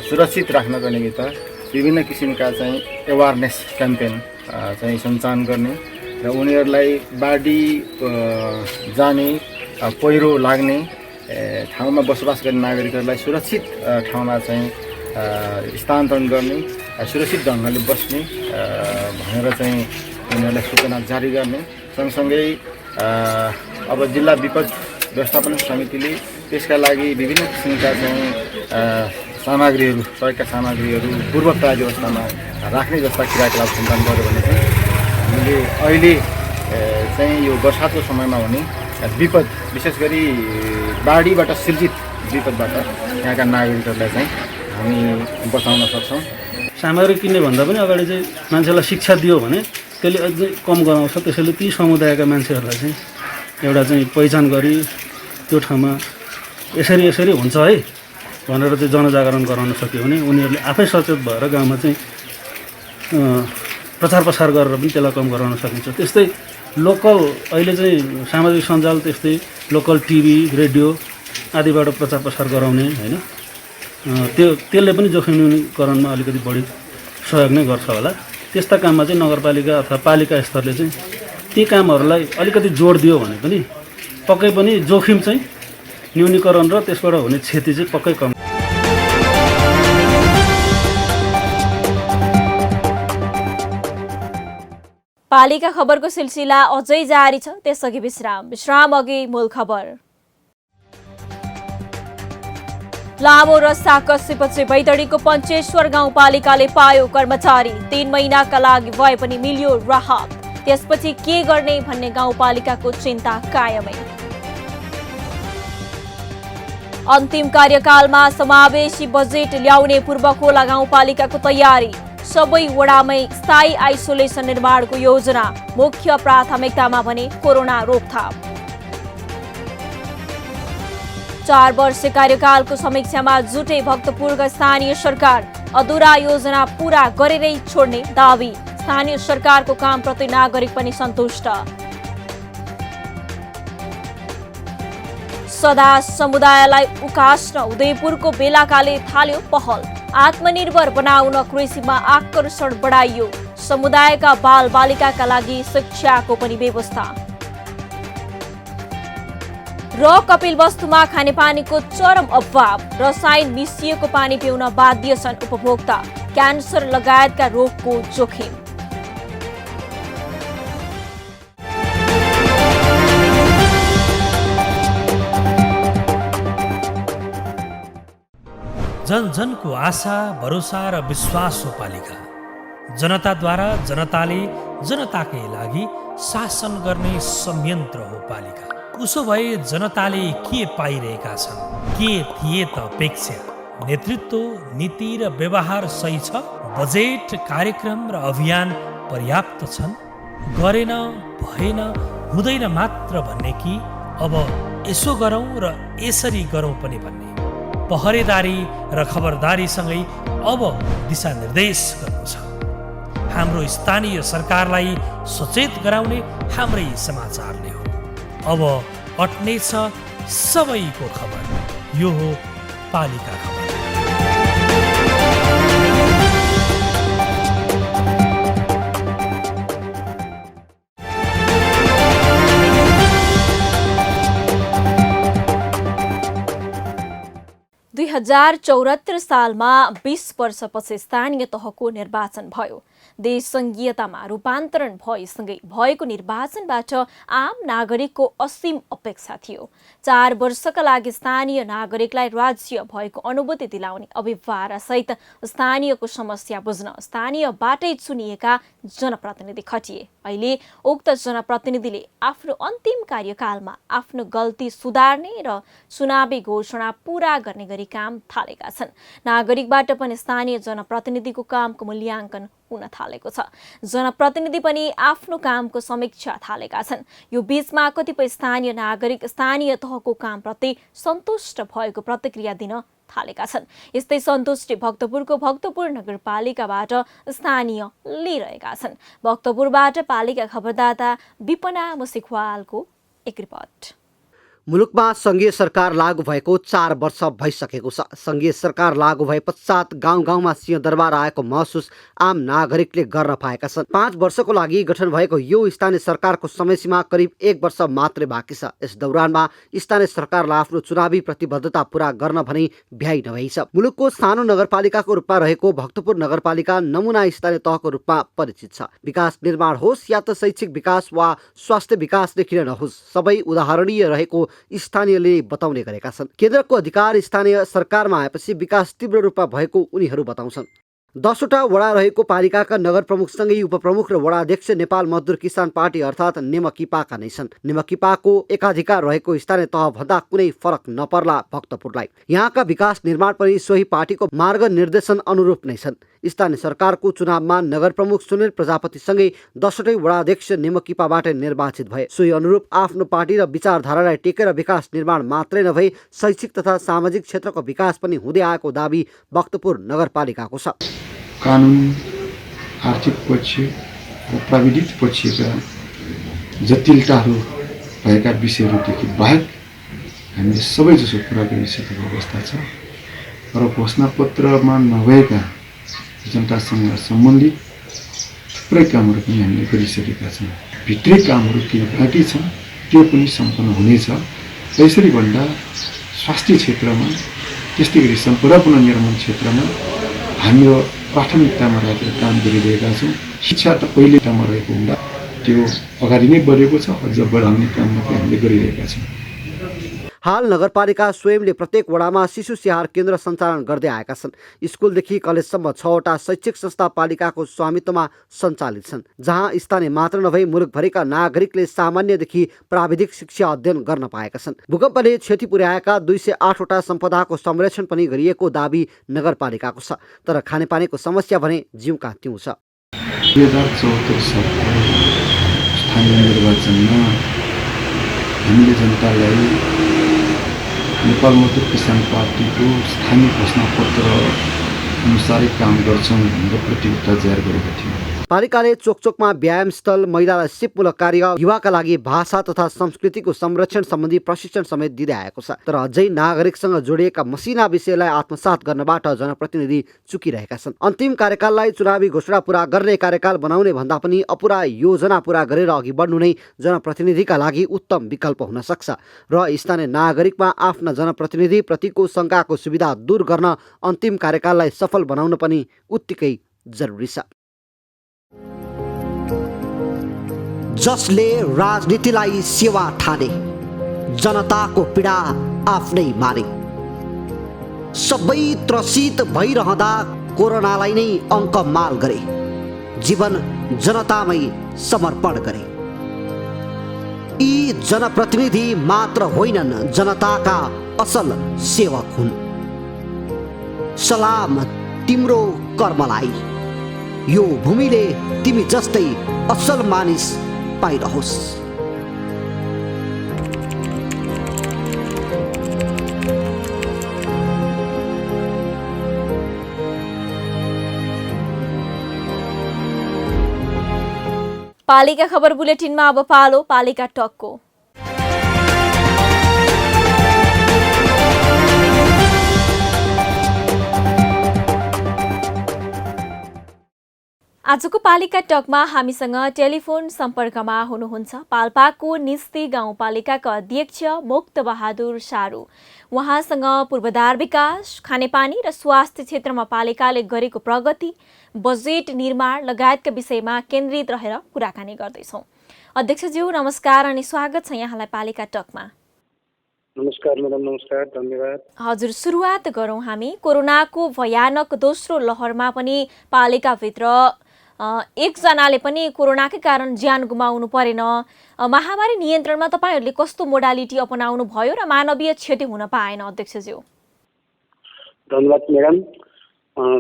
Speaker 10: सुरक्षित राख्नको निमित्त विभिन्न किसिमका चाहिँ एवारनेस क्याम्पेन चाहिँ सञ्चालन गर्ने र उनीहरूलाई बाढी जाने पहिरो लाग्ने ठाउँमा बसोबास गर्ने नागरिकहरूलाई सुरक्षित ठाउँमा चाहिँ स्थानान्तरण गर्ने, सुरक्षित ढङ्गले बस्ने भनेर चाहिँ उनीहरूलाई सूचना जारी गर्ने। सँगसँगै अब जिल्ला विपद व्यवस्थापन समितिले त्यसका लागि विभिन्न किसिमका चाहिँ सामग्रीहरू, सहयोगका सामग्रीहरू पूर्व तयारी अवस्थामा राख्ने जस्ता क्रियाकलाप सञ्चालन गर्यो भने चाहिँ हामीले अहिले चाहिँ यो बर्सातको समयमा हुने विपद, विशेष गरी बाढीबाट सिर्जित विपदबाट यहाँका नागरिकहरूलाई चाहिँ हामी बचाउन सक्छौँ।
Speaker 6: सामग्री किन्ने भन्दा पनि अगाडि चाहिँ मान्छेलाई शिक्षा दियो भने
Speaker 14: त्यसले अझै कम गराउँछ। त्यसैले ती समुदायका मान्छेहरूलाई चाहिँ एउटा चाहिँ पहिचान गरी त्यो ठाउँमा यसरी हुन्छ है भनेर चाहिँ जनजागरण गराउन सक्यो भने उनीहरूले आफै सचेत भएर गाउँमा चाहिँ प्रचार प्रसार गरेर पनि त्यसलाई कम गराउन सकिन्छ। त्यस्तै लोकल अहिले चाहिँ सामाजिक सञ्जाल, त्यस्तै लोकल टिभी रेडियो आदिबाट प्रचार प्रसार गराउने होइन, त्यसले पनि जोखिम न्यूनीकरणमा अलिकति बढी सहयोग नै गर्छ होला। त्यस्ता काममा चाहिँ नगरपालिका अथवा पालिका स्तरले चाहिँ ती कामहरूलाई अलिकति जोड दियो भने पनि पक्कै पनि जोखिम चाहिँ न्यूनीकरण र त्यसबाट हुने क्षति चाहिँ पक्कै कम।
Speaker 1: पालिका खबरको सिलसिला अझै जारी छ, त्यसअघि विश्राम अघि मूल खबर। लामो रस्ता कसेपछि बैतडीको पञ्चेश्वर गाउँपालिकाले पायो कर्मचारी। 3 महिनाका लागि भए पनि मिल्यो राहत। त्यसपछि के गर्ने भन्ने गाउँपालिकाको चिन्ता कायमै। अन्तिम कार्यकालमा समावेशी बजेट ल्याउने पूर्वखोला गाउँपालिकाको तयारी। सबै वडामै स्थायी आइसोलेसन निर्माणको योजना। मुख्य प्राथमिकतामा भने कोरोना रोकथाम। 4 वर्ष कार्यकालको समीक्षामा जुटे भक्तपुरका स्थानीय सरकार। अधुरा योजना पूरा गरेरै छोड्ने दावी। स्थानीय सरकारको कामप्रति नागरिक पनि सन्तुष्ट। सदा समुदायलाई उकास्न उदयपुरको बेलाकाले थाल्यो पहल। आत्मनिर्भर बनाउन कृषिमा आकर्षण बढाइयो। समुदायका बालबालिकाका लागि शिक्षाको पनि व्यवस्था। र कपिलवस्तुमा खानेपानीको चरम अभाव। रसायन मिसिएको पानी पिउन बाध्य छन् उपभोक्ता। क्यान्सर लगायतका रोगको जोखिम।
Speaker 2: जनजनको आशा भरोसा र विश्वास हो पालिका। जनताद्वारा जनताले जनताकै लागि शासन गर्ने संयन्त्र हो पालिका। उसो भए जनताले के पाइरहेका छन्? के थिए त अपेक्षा? नेतृत्व, नीति र व्यवहार सही छ? बजेट, कार्यक्रम र अभियान पर्याप्त छन्? गरेन, भएन, हुँदैन मात्र भन्ने कि अब यसो गरौँ र यसरी गरौँ पनि भन्ने? पहरेदारी र खबरदारीसँगै अब दिशानिर्देश गर्नु छ। हाम्रो स्थानीय सरकारलाई सचेत गराउने हाम्रै समाचारले हो। अब अट्नेछ सबैको खबर। यो हो पालिका खबर।
Speaker 1: 2074 सालमा 20 वर्षपछि स्थानीय तहको निर्वाचन भयो। देश संघीयतामा रूपान्तरण भएसँगै भएको निर्वाचनबाट आम नागरिकको असीम अपेक्षा थियो। 4 वर्षका लागि स्थानीय नागरिकलाई राज्य भएको अनुभूति दिलाउने अभिभावनासहित स्थानीयको समस्या बुझ्न स्थानीयबाटै चुनिएका जनप्रतिनिधि खटिए। अहिले उक्त जनप्रतिनिधिले आफ्नो अन्तिम कार्यकालमा आफ्नो गल्ती सुधार्ने र चुनावी घोषणा पूरा गर्ने गरी काम थालेका छन्। नागरिकबाट पनि स्थानीय जनप्रतिनिधिको कामको मूल्याङ्कन हुन थालेको छ। जनप्रतिनिधि पनि आफ्नो कामको समीक्षा थालेका छन्। यो बीचमा कतिपय स्थानीय नागरिक स्थानीय तहको कामप्रति सन्तुष्ट भएको प्रतिक्रिया दिन थालेका छन्। यस्तै सन्तुष्टि भक्तपुरको भक्तपुर नगरपालिकाबाट स्थानीय लिइरहेका छन्। भक्तपुरबाट पालिका खबरदाता विपना मुसिखवालको एक रिपोर्ट।
Speaker 9: मुलुकमा सङ्घीय सरकार लागू भएको 4 वर्ष भइसकेको छ। सङ्घीय सरकार लागू भए पश्चात गाउँ गाउँमा सिंहदरबार आएको महसुस आम नागरिकले गर्न पाएका छन्। 5 वर्षको लागि गठन भएको यो स्थानीय सरकारको समयसीमा करिब 1 वर्ष मात्रै बाँकी छ। यस दौरानमा स्थानीय सरकारलाई आफ्नो चुनावी प्रतिबद्धता पूरा गर्न भने भ्याइ नभएछ। मुलुकको सानो नगरपालिकाको रूपमा रहेको भक्तपुर नगरपालिका नमुना स्थानीय तहको रूपमा परिचित छ। विकास निर्माण होस् या त शैक्षिक विकास वा स्वास्थ्य विकासले किन नहोस्, सबै उदाहरणीय रहेको स्थानीयले बताउने गरेका छन्। केन्द्रको अधिकार स्थानीय सरकारमा आएपछि विकास तीव्र रूपमा भएको उनीहरू बताउँछन्। 10वटा वडा रहेको पालिकाका नगर प्रमुखसँगै उपप्रमुख र वडाध्यक्ष नेपाल मजदुर किसान पार्टी अर्थात् नेमकिपाका नै छन्। नेमकिपाको एकाधिकार रहेको स्थानीय तहभन्दा कुनै फरक नपर्ला भक्तपुरलाई। यहाँका विकास निर्माण पनि सोही पार्टीको मार्ग निर्देशन अनुरूप नै छन्। स्थानीय सरकारको चुनावमा नगर प्रमुख सुनिल प्रजापतिसँगै 10वटै वडाध्यक्ष नेमकिपाबाट निर्वाचित भए। सोही अनुरूप आफ्नो पार्टी र विचारधारालाई टेकेर विकास निर्माण मात्रै नभई शैक्षिक तथा सामाजिक क्षेत्रको विकास पनि हुँदै आएको दाबी भक्तपुर नगरपालिकाको छ।
Speaker 15: कानुन, आर्थिक पक्ष र प्राविधिक पक्षका जटिलताहरू भएका विषयहरूदेखि बाहेक हामीले सबैजसो कुरा गरिसकेको अवस्था छ र घोषणापत्रमा नभएका जनतासँग सम्बन्धित थुप्रै कामहरू पनि हामीले गरिसकेका छौँ। भित्री कामहरू केही बाँकी छन्, त्यो पनि सम्पन्न हुनेछ। यसरी भन्दा स्वास्थ्य क्षेत्रमा, त्यस्तै गरी सम्पदा पुनर्निर्माण क्षेत्रमा हाम्रो प्राथमिकतामा राखेर काम गरिरहेका छौँ। शिक्षा त पहिलेतामा रहेको हुँदा त्यो अगाडि नै बढेको छ, अझ बढाउने काम मात्रै हामीले गरिरहेका छौँ।
Speaker 9: हाल नगरपालिका स्वयंले प्रत्येक वडामा शिशु स्याहार केन्द्र सञ्चालन गर्दै आएका छन्। स्कुलदेखि कलेजसम्म 6वटा शैक्षिक संस्था पालिकाको स्वामित्वमा सञ्चालित छन्, जहाँ स्थानीय मात्र नभई मुलुकभरिका नागरिकले सामान्यदेखि प्राविधिक शिक्षा अध्ययन गर्न पाएका छन्। भूकम्पले क्षति पुर्याएका 208वटा सम्पदाको संरक्षण पनि गरिएको दाबी नगरपालिकाको छ। तर खानेपानीको समस्या भने जिउका तिउँ छ।
Speaker 15: 2074 सालको स्थानीय निर्वाचनमा हामीले जनतालाई नेपाल मजदुर किसान पार्टीको स्थानीय घोषणापत्र अनुसारै काम गर्छौँ भनेर प्रतिबद्धता जाहेर गरेका थियौँ।
Speaker 9: पालिकाले चोकचोकमा व्यायाम स्थल, महिलालाई सिपमूलक कार्य, युवाका लागि भाषा तथा संस्कृतिको संरक्षण सम्बन्धी प्रशिक्षण समेत दिँदै आएको छ। तर अझै नागरिकसँग जोडिएका मसिना विषयलाई आत्मसात गर्नबाट जनप्रतिनिधि चुकिरहेका छन्। अन्तिम कार्यकाललाई चुनावी घोषणा पूरा गर्ने कार्यकाल बनाउने भन्दा पनि अपुरा योजना पूरा गरेर अघि बढ्नु नै जनप्रतिनिधिका लागि उत्तम विकल्प हुन सक्छ र स्थानीय नागरिकमा आफ्ना जनप्रतिनिधि प्रतिको शङ्काको सुविधा दूर गर्न अन्तिम कार्यकाललाई सफल बनाउन पनि उत्तिकै जरुरी छ। जसले राजनीतिलाई सेवा ठाने, जनताको पीडा आफ्नै माने, सबै त्रसित भइरहँदा कोरोनालाई नै अङ्क माल गरे, जीवन जनतामै समर्पण गरे। यी जनप्रतिनिधि मात्र होइनन्, जनताका असल सेवक हुन्। सलाम तिम्रो कर्मलाई, यो भूमिले तिमी जस्तै असल मानिस पाइरहोस्।
Speaker 1: पालिका खबर बुलेटिनमा अब पालो पालिका टकको। आजको पालिका टकमा हामीसँग टेलिफोन सम्पर्कमा हुनुहुन्छ पाल्पाको निस्ती गाउँपालिकाका अध्यक्ष मुक्त बहादुर सारू। उहाँसँग पूर्वाधार विकास, खानेपानी र स्वास्थ्य क्षेत्रमा पालिकाले गरेको प्रगति, बजेट निर्माण लगायतका विषयमा केन्द्रित रहेर कुराकानी गर्दैछौँ। अध्यक्षज्यू नमस्कार अनि स्वागत छ यहाँलाई पालिका टकमा।
Speaker 16: नमस्कार म्याडम, नमस्कार, धन्यवाद।
Speaker 1: हजुर, सुरुवात गरौँ हामी। कोरोनाको भयानक दोस्रो लहरमा पनि पालिकाभित्र एकजनाले पनि कोरोनाकै कारण ज्यान गुमाउनु परेन। महामारी नियन्त्रणमा तपाईहरूले कस्तो मोडालिटी अपनाउनु भयो र मानवीय क्षति हुन पाएन अध्यक्षज्यू?
Speaker 16: धन्यवाद म्याडम।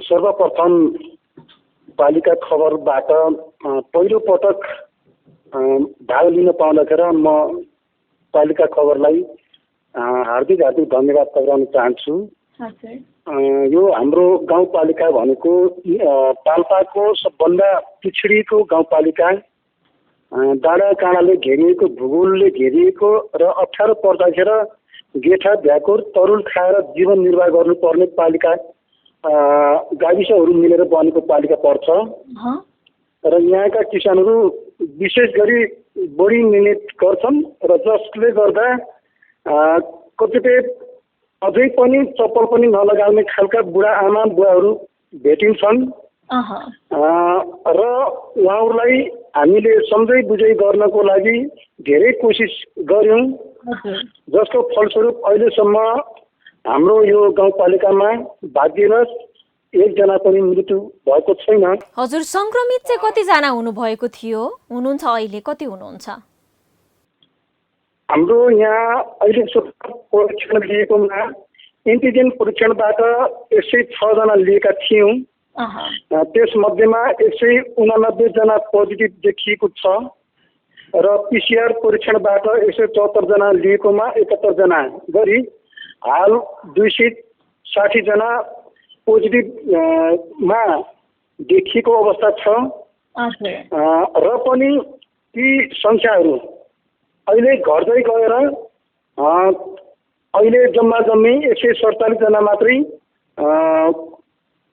Speaker 16: सर्वप्रथम पालिका खबरबाट पहिलो पटक भाग लिन पाउँदाखेरि म पालिका खबरलाई हार्दिक धन्यवाद टक्राउन चाहन्छु। यो हाम्रो गाउँपालिका भनेको पाल्पाको सबभन्दा पिछडिएको गाउँपालिका, डाँडा काँडाले घेरिएको, भूगोलले घेरिएको र अप्ठ्यारो पर्दाखेरि गेठा भ्याकुर तरुल खाएर जीवन निर्वाह गर्नुपर्ने पालिका, गाविसहरू मिलेर बनेको पालिका पर्छ। र यहाँका किसानहरू विशेष गरी बढी मिहिनेत गर्छन् र जसले गर्दा कतिपय अझै पनि चप्पल पनि नलगाउने खालका बुढा आमा बुवाहरू भेटिन्छन् र उहाँहरूलाई हामीले सम्झै बुझै गर्नको लागि धेरै कोसिस गर्यौँ, जसको फलस्वरूप अहिलेसम्म हाम्रो यो गाउँपालिकामा भाग्यवश एकजना पनि मृत्यु भएको छैन।
Speaker 1: हजुर, संक्रमित चाहिँ कतिजना हुनुभएको थियो, हुनुहुन्छ अहिले, कति हुनुहुन्छ?
Speaker 16: हाम्रो यहाँ अहिले परीक्षण लिएकोमा एन्टिजेन परीक्षणबाट 106 जना लिएका थियौँ। त्यसमध्येमा 189 जना पोजिटिभ देखिएको छ र पिसिआर परीक्षणबाट 174 जना लिएकोमा 71 जना गरी हाल 260 जना पोजिटिभ मा देखिएको अवस्था छ। र पनि ती सङ्ख्याहरू अहिले घट्दै गएर अहिले जम्मी 147 जना मात्रै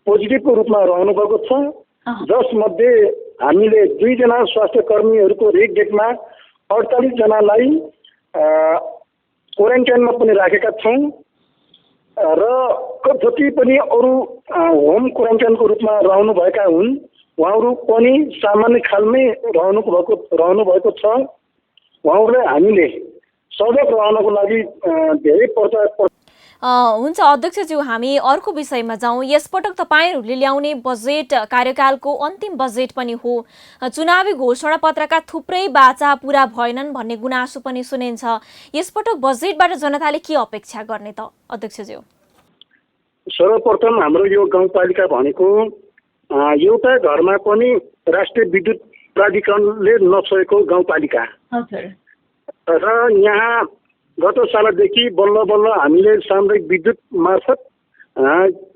Speaker 16: पोजिटिभको रूपमा रहनुभएको छ, जसमध्ये हामीले 2 जना स्वास्थ्य कर्मीहरूको रेखदेखमा 48 जनालाई क्वारेन्टाइनमा पनि राखेका छौँ र जति पनि अरू होम क्वारेन्टाइनको रूपमा रहनुभएका हुन् उहाँहरू पनि सामान्य खालमै रहनुभएको छ। उहाँहरूलाई हामीले सजग रहनको लागि धेरै
Speaker 1: हुन्छ अध्यक्षज्यू, हामी अर्को विषयमा जाउँ। यसपटक तपाईँहरूले ल्याउने बजेट कार्यकालको अन्तिम बजेट पनि हो। चुनावी घोषणा पत्रका थुप्रै बाचा पूरा भएनन् भन्ने गुनासो पनि सुनिन्छ। यसपटक बजेटबाट जनताले के अपेक्षा गर्ने त अध्यक्षज्यू?
Speaker 16: सर्वप्रथम हाम्रो यो गाउँपालिका भनेको एउटा घरमा पनि राष्ट्रिय विद्युत प्राधिकरणले नछोएको गाउँपालिका र यहाँ गत सालदेखि बल्ल बल्ल हामीले सामुदायिक विद्युत मार्फत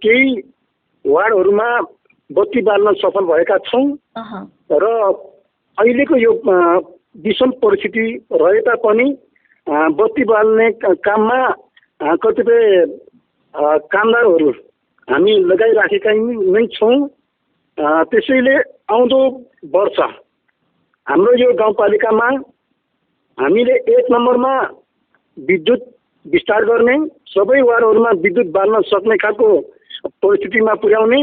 Speaker 16: केही वार्डहरूमा बत्ती बाल्न सफल भएका छौँ र अहिलेको यो विषम परिस्थिति रहे तापनि बत्ती बाल्ने काममा कतिपय कामदारहरू हामी लगाइराखेका नै छौँ। त्यसैले आउँदो वर्ष हाम्रो यो गाउँपालिकामा हामीले 1 नम्बरमा विद्युत विस्तार गर्ने, सबै वार्डहरूमा विद्युत बाल्न सक्ने खालको परिस्थितिमा पुर्याउने,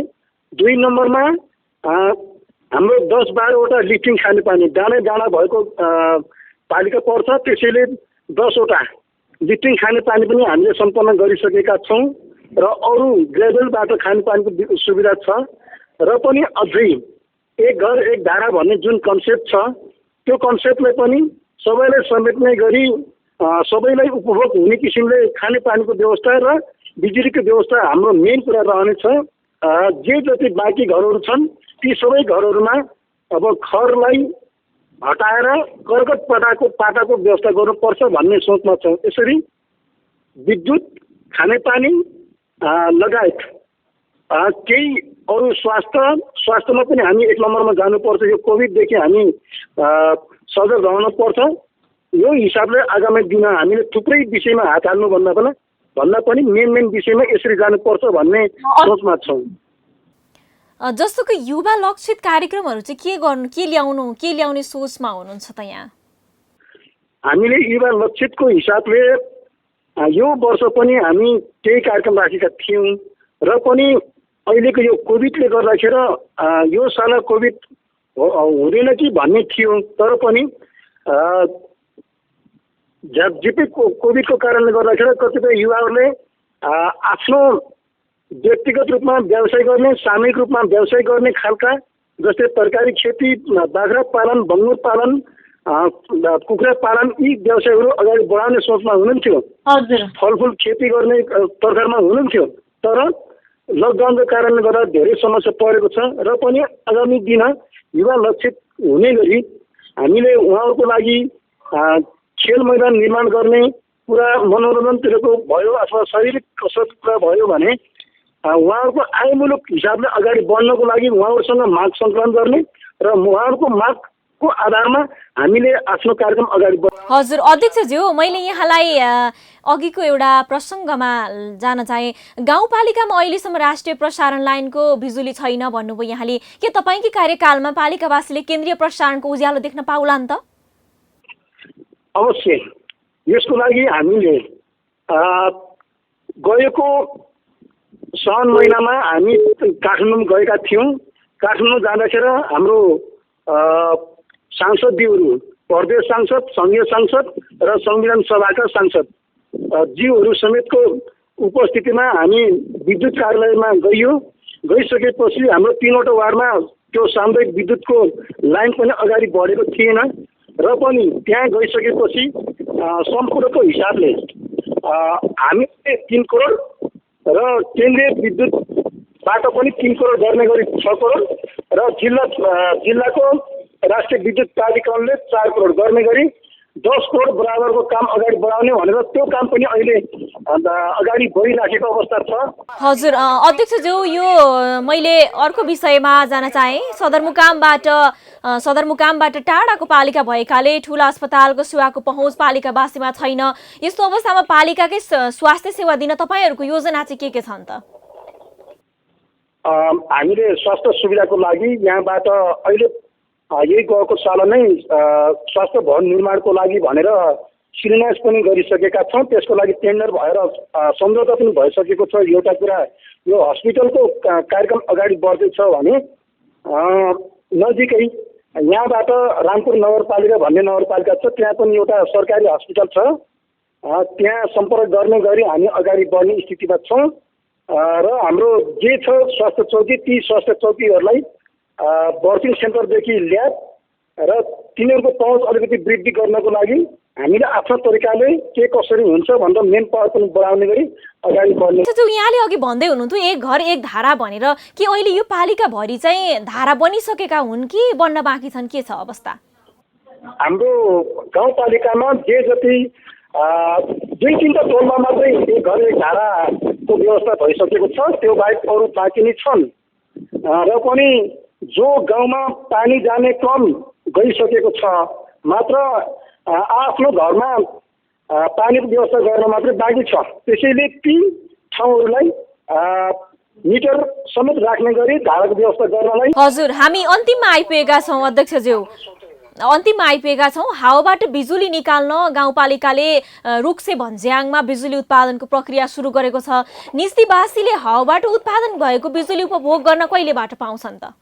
Speaker 16: 2 नम्बरमा हाम्रो 10-12वटा लिफ्टिङ खानेपानी डाँडै डाँडा भएको पालिका पर्छ, त्यसैले 10वटा लिफ्टिङ खानेपानी पनि हामीले सम्पन्न गरिसकेका छौँ र अरू ग्रेभलबाट खानेपानीको सुविधा छ। र पनि अझै एक घर एक धारा भन्ने जुन कन्सेप्ट छ त्यो कन्सेप्टलाई पनि सबैलाई समेट्ने गरी सबैलाई उपभोग हुने किसिमले खानेपानीको व्यवस्था र बिजुलीको व्यवस्था हाम्रो मेन कुरा रहनेछ। जे जति बाँकी घरहरू छन् ती सबै घरहरूमा अब खरलाई हटाएर कर्कट पाटाको व्यवस्था गर्नुपर्छ भन्ने सोचमा छौँ। यसरी विद्युत, खानेपानी लगायत केही अरू स्वास्थ्यमा पनि हामी 1 नम्बरमा जानुपर्छ। यो कोभिडदेखि हामी सजग रहनुपर्छ। यो हिसाबले आगामी दिन हामीले थुप्रै विषयमा हात हाल्नु भन्दा पनि मेन विषयमा यसरी जानुपर्छ भन्ने सोचमा छौँ।
Speaker 1: जस्तो कि युवा लक्षित कार्यक्रमहरू चाहिँ के ल्याउने सोचमा हुनुहुन्छ त यहाँ?
Speaker 16: हामीले युवा लक्षितको हिसाबले यो वर्ष पनि हामी केही कार्यक्रम राखेका थियौँ र पनि अहिलेको यो कोभिडले गर्दाखेरि यो साल कोभिड हुँदैन कि भन्ने थियो, तर पनि झिपझिपै कोभिडको कारणले गर्दाखेरि कतिपय युवाहरूले आफ्नो व्यक्तिगत रूपमा व्यवसाय गर्ने, सामूहिक रूपमा व्यवसाय गर्ने खालका जस्तै तरकारी खेती, बाख्रा पालन, बङ्गुर पालन, कुखुरा पालन यी व्यवसायहरू अगाडि बढाउने सोचमा हुनुहुन्थ्यो। फलफुल खेती गर्ने तर्खरमा हुनुहुन्थ्यो, तर लकडाउनको कारणले गर्दा धेरै समस्या परेको छ र पनि आगामी दिन युवा लक्षित हुने गरी हामीले उहाँहरूको लागि खेल मैदान निर्माण गर्ने कुरा मनोरञ्जनतिरको भयो अथवा शारीरिक कसरत कुरा भयो भने उहाँहरूको आयमूलक हिसाबले अगाडि बढ्नको लागि उहाँहरूसँग माग सङ्कलन गर्ने र उहाँहरूको मागको आधारमा हामीले आफ्नो कार्यक्रम अगाडि
Speaker 1: हजुर अध्यक्षज्यू, मैले यहाँलाई अघिको एउटा प्रसङ्गमा जान चाहे। गाउँपालिकामा अहिलेसम्म राष्ट्रिय प्रसारण लाइनको बिजुली छैन भन्नुभयो यहाँले। के तपाईँकै कार्यकालमा पालिकावासीले केन्द्रीय प्रसारणको उज्यालो देख्न पाउला नि त?
Speaker 16: अवश्य। यसको लागि हामीले गएको साउन महिनामा हामी काठमाडौँ गएका थियौँ। काठमाडौँ जाँदाखेरि हाम्रो सांसदज्यूहरू, प्रदेश सांसद, सङ्घीय सांसद र संविधान सभाका सांसद ज्यूहरू समेतको उपस्थितिमा हामी विद्युत कार्यालयमा गइयो गइसकेपछि हाम्रो 3वटा वार्डमा त्यो सामुदायिक विद्युतको लाइन पनि अगाडि बढेको थिएन र पनि त्यहाँ गइसकेपछि सम्पूर्णको हिसाबले हामीले 3 करोड र केन्द्रीय विद्युतबाट पनि 3 करोड गर्ने गरी 6 करोड र जिल्लाको राष्ट्रिय विद्युत प्राधिकरणले 4 करोड गर्ने गरी 10 करोड बराबरको काम अगाडि बढाउने भनेर त्यो काम पनि अहिले अगाडि बढिराखेको अवस्था छ।
Speaker 1: हजुर अध्यक्षज्यू, यो मैले अर्को विषयमा जान चाहे। सदरमुकामबाट टाढाको पालिका भएकाले ठुला अस्पतालको सेवाको पहुँच पालिकावासीमा छैन। यस्तो अवस्थामा पालिकाकै स्वास्थ्य सेवा दिन तपाईँहरूको योजना चाहिँ के छन् त?
Speaker 16: हामीले स्वास्थ्य सुविधाको लागि यहाँबाट अहिले यही गएको साल नै स्वास्थ्य भवन निर्माणको लागि भनेर शिलान्यास पनि गरिसकेका छौँ। त्यसको लागि टेन्डर भएर सम्झौता पनि भइसकेको छ। एउटा कुरा, यो हस्पिटलको कार्यक्रम अगाडि बढ्दैछ भने नजिकै यहाँबाट रामपुर नगरपालिका भन्ने नगरपालिका छ, त्यहाँ पनि एउटा सरकारी हस्पिटल छ। त्यहाँ सम्पर्क गर्ने गरी हामी अगाडि बढ्ने स्थितिमा छौँ र हाम्रो जे छ स्वास्थ्य चौकी, ती स्वास्थ्य चौकीहरूलाई बर्थिङ सेन्टरदेखि ल्याब र तिनीहरूको पहुँच अलिकति वृद्धि गर्नको लागि हामीले आफ्नो तरिकाले के कसरी हुन्छ भनेर मेन पावर पनि बढाउने गरी अगाडि बढ्ने।
Speaker 1: यहाँले अघि भन्दै हुनुहुन्थ्यो एक घर एक धारा भनेर, के अहिले यो पालिकाभरि चाहिँ धारा बनिसकेका हुन् कि बन्न बाँकी छन्? के छ अवस्था?
Speaker 16: हाम्रो गाउँपालिकामा जे जति 2-3 टोलमा मात्रै एक घर एक धाराको व्यवस्था भइसकेको छ, त्यो बाहेक अरू बाँकी नै छन्। र पनि जो गाउँमा पानी जाने क्रम गइसकेको छ, मात्र आफ्नो घरमा पानीको व्यवस्था गर्न मात्रै बाँकी छ। त्यसैले ती ठाउँहरूलाई मिटर समेत राख्ने गरी धाराको व्यवस्था गर्नलाई।
Speaker 1: हजुर, हामी अन्तिममा आइपुगेका छौँ अध्यक्षज्यू, अन्तिममा आइपुगेका छौँ। हावाबाट बिजुली निकाल्न गाउँपालिकाले रुक्से भन्ज्याङमा बिजुली उत्पादनको प्रक्रिया सुरु गरेको छ। निस्तीवासीले हावाबाट उत्पादन भएको बिजुली उपभोग गर्न कहिलेबाट पाउँछन् त?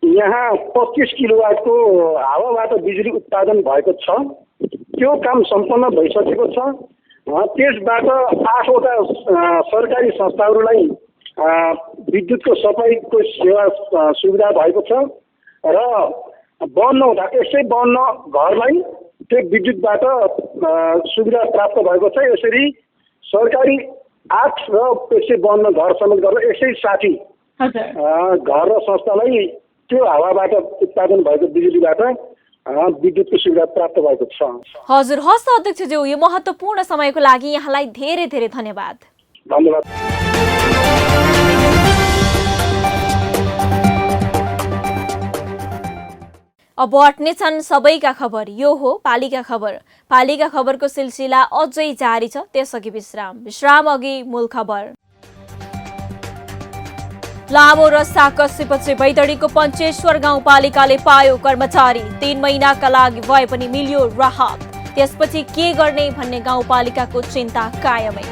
Speaker 16: यहाँ 25 किलोवाटको हावाबाट बिजुली उत्पादन भएको छ। त्यो काम सम्पन्न भइसकेको छ। त्यसबाट 8वटा सरकारी संस्थाहरूलाई विद्युतको सप्लाईको सेवा सुविधा भएको छ र 52 घरलाई त्यो विद्युतबाट सुविधा प्राप्त भएको छ। यसरी सरकारी 8 र 152 घर समेत गरेर 160 घर र संस्थालाई त्यो हावाबाट उत्पादन भएको बिजुलीबाट विद्युतको सुविधा प्राप्त भएको छ।
Speaker 1: हजुर, हस् अध्यक्षज्यू, यो महत्त्वपूर्ण समयको लागि यहाँलाई धेरै धेरै धन्यवाद।
Speaker 16: धन्यवाद।
Speaker 1: अब अट्ने छन् सबैका खबर। यो हो पालिका खबर। पालिका खबरको सिलसिला अझै जारी छ, त्यसअघि विश्राम अघि मूल खबर। लामो रस्ता कसेपछि बैतडीको पञ्चेश्वर गाउँपालिकाले पायो कर्मचारी। 3 महिनाका लागि भए पनि मिल्यो राहत। त्यसपछि के गर्ने भन्ने गाउँपालिकाको चिन्ता कायमै।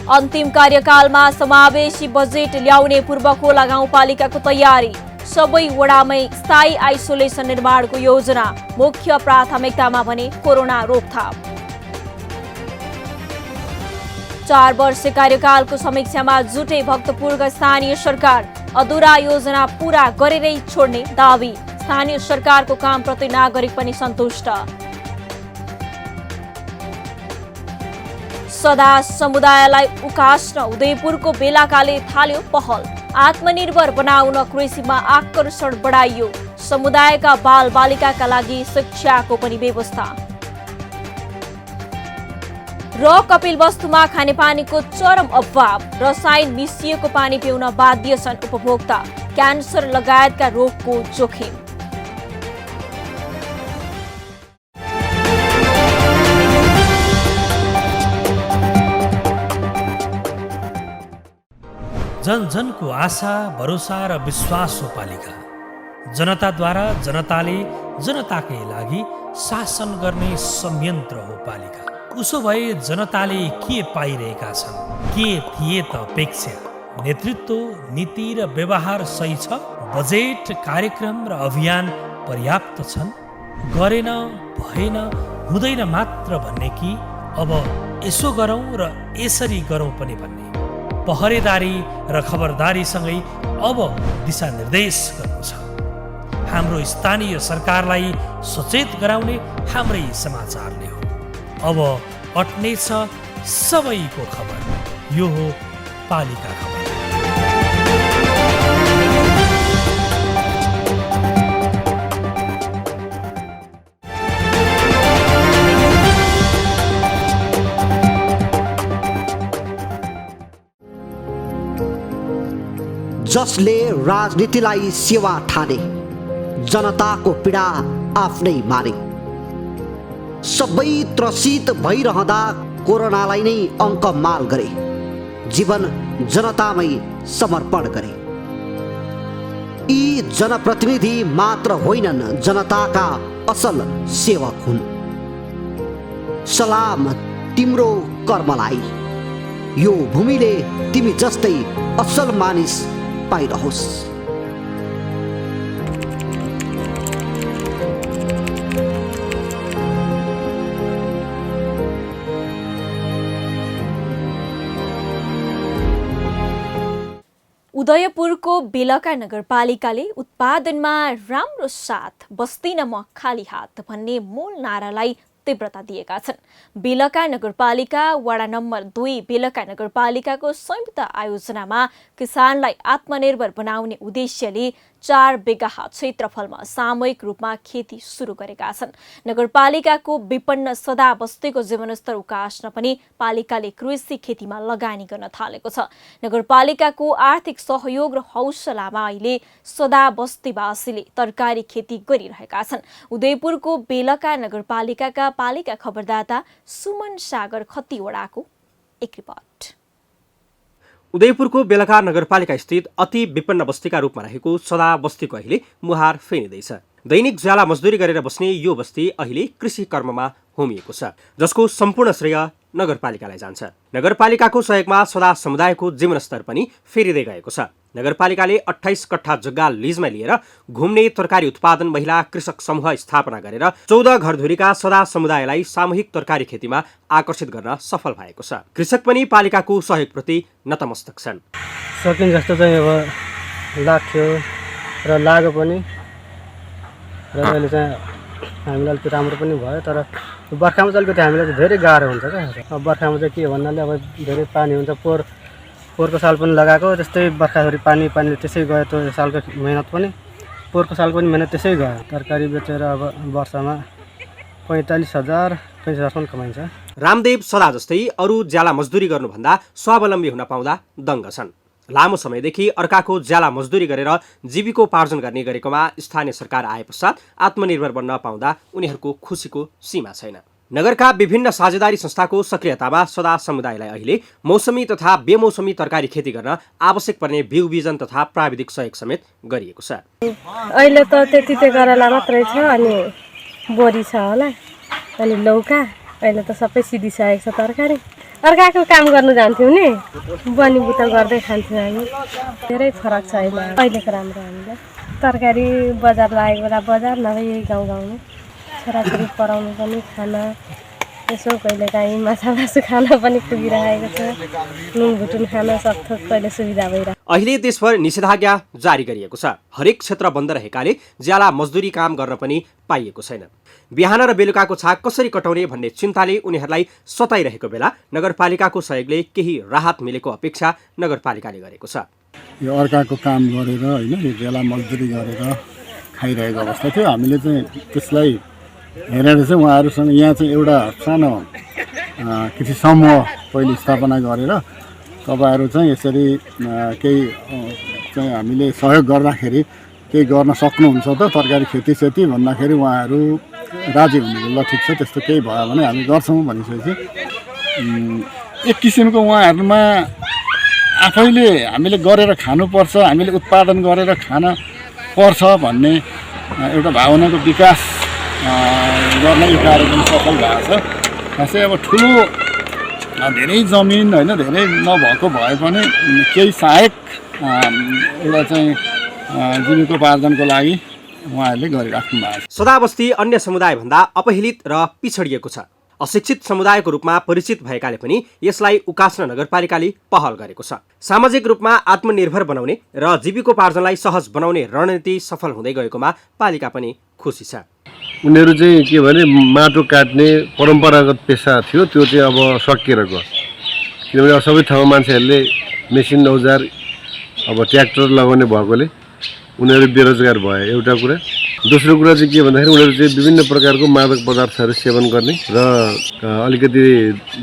Speaker 1: अन्तिम कार्यकालमा समावेशी बजेट ल्याउने पूर्वखोला गाउँपालिकाको तयारी। सबै वडामै स्थायी आइसोलेसन निर्माणको योजना। मुख्य प्राथमिकतामा भने कोरोना रोकथाम। 4 वर्ष कार्यकालको समीक्षामा जुटे भक्तपुरका स्थानीय सरकार। अधुरा योजना पूरा गरेरै छोड्ने दावी। स्थानीय सरकारको कामप्रति नागरिक पनि सन्तुष्ट। सदा समुदायलाई उकास्न उदयपुरको बेलाकाले थाल्यो पहल। आत्मनिर्भर बनाउन कृषिमा आकर्षण बढाइयो। समुदायका बालबालिकाका लागि शिक्षाको पनि व्यवस्था। र कपिलवस्तुमा खानेपानीको चरम अभाव। रसायन मिसिएको पानी पिउन बाध्य छन् उपभोक्ता। क्यान्सर लगायतका रोगको जोखिम।
Speaker 2: जन जनको आशा, भरोसा र विश्वास हो पालिका। जनताद्वारा जनताले जनताकै लागि शासन गर्ने संयन्त्र हो पालिका। उसो भए जनताले के पाइरहेका छन्? के थिए त अपेक्षा? नेतृत्व, नीति र व्यवहार सही छ? बजेट, कार्यक्रम र अभियान पर्याप्त छन्? गरेन, भएन, हुँदैन मात्र भन्ने कि अब यसो गरौँ र यसरी गरौँ पनि भन्ने? पहरेदारी र खबरदारीसँगै अब दिशानिर्देश गर्नु छ। हाम्रो स्थानीय सरकारलाई सचेत गराउने हाम्रै समाचारले हो। अब अट्ने छ सबैको खबर। यो हो पालिका खबर।
Speaker 9: जसले राजनीतिलाई सेवा ठाने, जनताको पीडा आफ्नै माने, सबै त्रसित भइरहँदा कोरोनालाई नै अङ्क माल गरे, जीवन जनतामै समर्पण गरे। यी जनप्रतिनिधि मात्र होइनन्, जनताका असल सेवक हुन्। सलाम तिम्रो कर्मलाई, यो भूमिले तिमी जस्तै असल मानिस पाइरहोस्।
Speaker 1: उदयपुरको बेलका नगरपालिकाले उत्पादनमा राम्रो साथ बस्दिन म खाली हात भन्ने मूल नारालाई तीव्रता दिएका छन्। बेलका नगरपालिका वडा नम्बर 2 बेलका नगरपालिकाको संयुक्त आयोजनामा किसानलाई आत्मनिर्भर बनाउने उद्देश्यले 4 बिघा क्षेत्रफलमा सामूहिक रूपमा खेती सुरु गरेका छन्। नगरपालिकाको विपन्न सदा बस्तीको जीवनस्तर उकास्न पनि पालिकाले कृषि खेतीमा लगानी गर्न थालेको छ। नगरपालिकाको आर्थिक सहयोग र हौसलामा अहिले सदा बस्तीवासीले तरकारी खेती गरिरहेका छन्। उदयपुरको बेलका नगरपालिकाका पालिका खबरदाता सुमन सागर खतिवडाको एक रिपोर्ट।
Speaker 3: उदयपुरको बेलका नगरपालिका स्थित अति विपन्न बस्तीका रूपमा रहेको सदा बस्तीको अहिले मुहार फेरिँदैछ। दैनिक ज्याला मजदुरी गरेर बस्ने यो बस्ती अहिले कृषि कर्ममा होमिएको छ, जसको सम्पूर्ण श्रेय नगरपालिकालाई जान्छ। नगरपालिकाको सहयोगमा सदा समुदायको जीवनस्तर पनि फेरिँदै गएको छ। नगरपालिकाले 28 कट्ठा जग्गा लिजमा लिएर घुम्ने तरकारी उत्पादन महिला कृषक समूह स्थापना गरेर 14 घरधुरीका सदा समुदायलाई सामूहिक तरकारी खेतीमा आकर्षित गर्न सफल भएको छ। कृषक पनि पालिकाको सहयोगप्रति नतमस्तक छन्।
Speaker 17: सकिन जस्तो चाहिँ अब लाग्थ्यो र लाग्यो पनि, र अहिले चाहिँ हामीलाई अलिक राम्रो पनि भयो। तर बर्खामा चाहिँ अलिकति हामीलाई चाहिँ धेरै गाह्रो हुन्छ क्या। अब बर्खामा चाहिँ के भन्नाले अब धेरै पानी हुन्छ। पोहोरको साल पनि लगाएको त्यस्तै बर्खाभरि पानी त्यसै गयो। त्यो सालको मेहनत पनि, पोहोरको साल पनि मेहनत त्यसै गयो। तरकारी बेचेर अब वर्षमा 45,000 पनि कमाइन्छ।
Speaker 3: रामदेव सदा जस्तै अरू ज्याला मजदुरी गर्नुभन्दा स्वावलम्बी हुन पाउँदा दङ्ग छन्। लामो समयदेखि अर्काको ज्याला मजदुरी गरेर जीविकोपार्जन गर्ने गरेकोमा स्थानीय सरकार आए पश्चात आत्मनिर्भर बन्न पाउँदा उनीहरूको खुसीको सीमा छैन। नगरका विभिन्न साझेदारी संस्थाको सक्रियतामा सदा समुदायलाई अहिले मौसमी तथा बेमौसमी तरकारी खेती गर्न आवश्यक पर्ने बिउ बिजन तथा प्राविधिक सहयोग समेत गरिएको छ।
Speaker 18: अहिले त त्यति करेला मात्रै छ, अनि बोरी छ होला, अनि लौका। अहिले त सबै सिधिसकेको छ तरकारी। अर्काको काम गर्नु जान्थ्यौँ नि, बनीबुता गर्दै खान्थ्यौँ हामी। धेरै फरक छ अहिलेको राम्रो हामीलाई। तरकारी बजार लागेको बेला बजार, नभए यही गाउँमा छोराछोरी पढाउनु पनि, खाना यसो कहिले काहीँ माछा मासु खाना पनि पुगिरहेको छ। नुन भुटुन खान सक्थ्यो, कहिले सुविधा भइरहेको।
Speaker 3: अहिले देशभर निषेधाज्ञा जारी गरिएको छ। हरेक क्षेत्र बन्द रहेकाले ज्याला मजदुरी काम गर्न पनि पाइएको छैन। बिहान र बेलुकाको छाक कसरी कटाउने भन्ने चिन्ताले उनीहरूलाई सताइरहेको बेला नगरपालिकाको सहयोगले केही राहत मिलेको अपेक्षा नगरपालिकाले गरेको छ।
Speaker 19: यो अर्काको काम गरेर होइन, यो ज्याला मजदुरी गरेर खाइरहेको अवस्था थियो। हामीले चाहिँ त्यसलाई हेरेर चाहिँ उहाँहरूसँग यहाँ चाहिँ एउटा सानो कृषि समूह पहिले स्थापना गरेर तपाईँहरू चाहिँ यसरी केही चाहिँ हामीले सहयोग गर्दाखेरि केही गर्न सक्नुहुन्छ त तरकारी खेती भन्दाखेरि उहाँहरू राजी हुनुहुन्छ। ल ठिक छ, त्यस्तो केही भयो भने हामी गर्छौँ भनिसकेपछि एक किसिमको उहाँहरूमा आफैले हामीले गरेर खानुपर्छ, हामीले उत्पादन गरेर खान पर्छ भन्ने एउटा भावनाको विकास गर्न यो कार्यक्रम सफल भएको छ। खासै अब ठुलो धेरै जमिन होइन, धेरै नभएको भए पनि केही सहायक एउटा चाहिँ जीविकोपार्जनको लागि उहाँहरूले गरिराख्नु भएको छ।
Speaker 3: सदा बस्ती अन्य समुदायभन्दा अपहेलित र पिछडिएको छ। अशिक्षित समुदायको रूपमा परिचित भएकाले पनि यसलाई उकास्न नगरपालिकाले पहल गरेको छ। सामाजिक रूपमा आत्मनिर्भर बनाउने र जीविकोपार्जनलाई सहज बनाउने रणनीति सफल हुँदै गएकोमा पालिका पनि खुसी छ।
Speaker 20: उनीहरू चाहिँ के भने माटो काट्ने परम्परागत पेसा थियो, त्यो चाहिँ अब सकिएर गयो। किनभने सबै ठाउँमा मान्छेहरूले मेसिन औजार अब ट्र्याक्टर लगाउने भएकोले उनीहरू बेरोजगार भए, एउटा कुरा। दोस्रो कुरा चाहिँ के भन्दाखेरि उनीहरू चाहिँ विभिन्न प्रकारको मादक पदार्थहरू सेवन गर्ने र अलिकति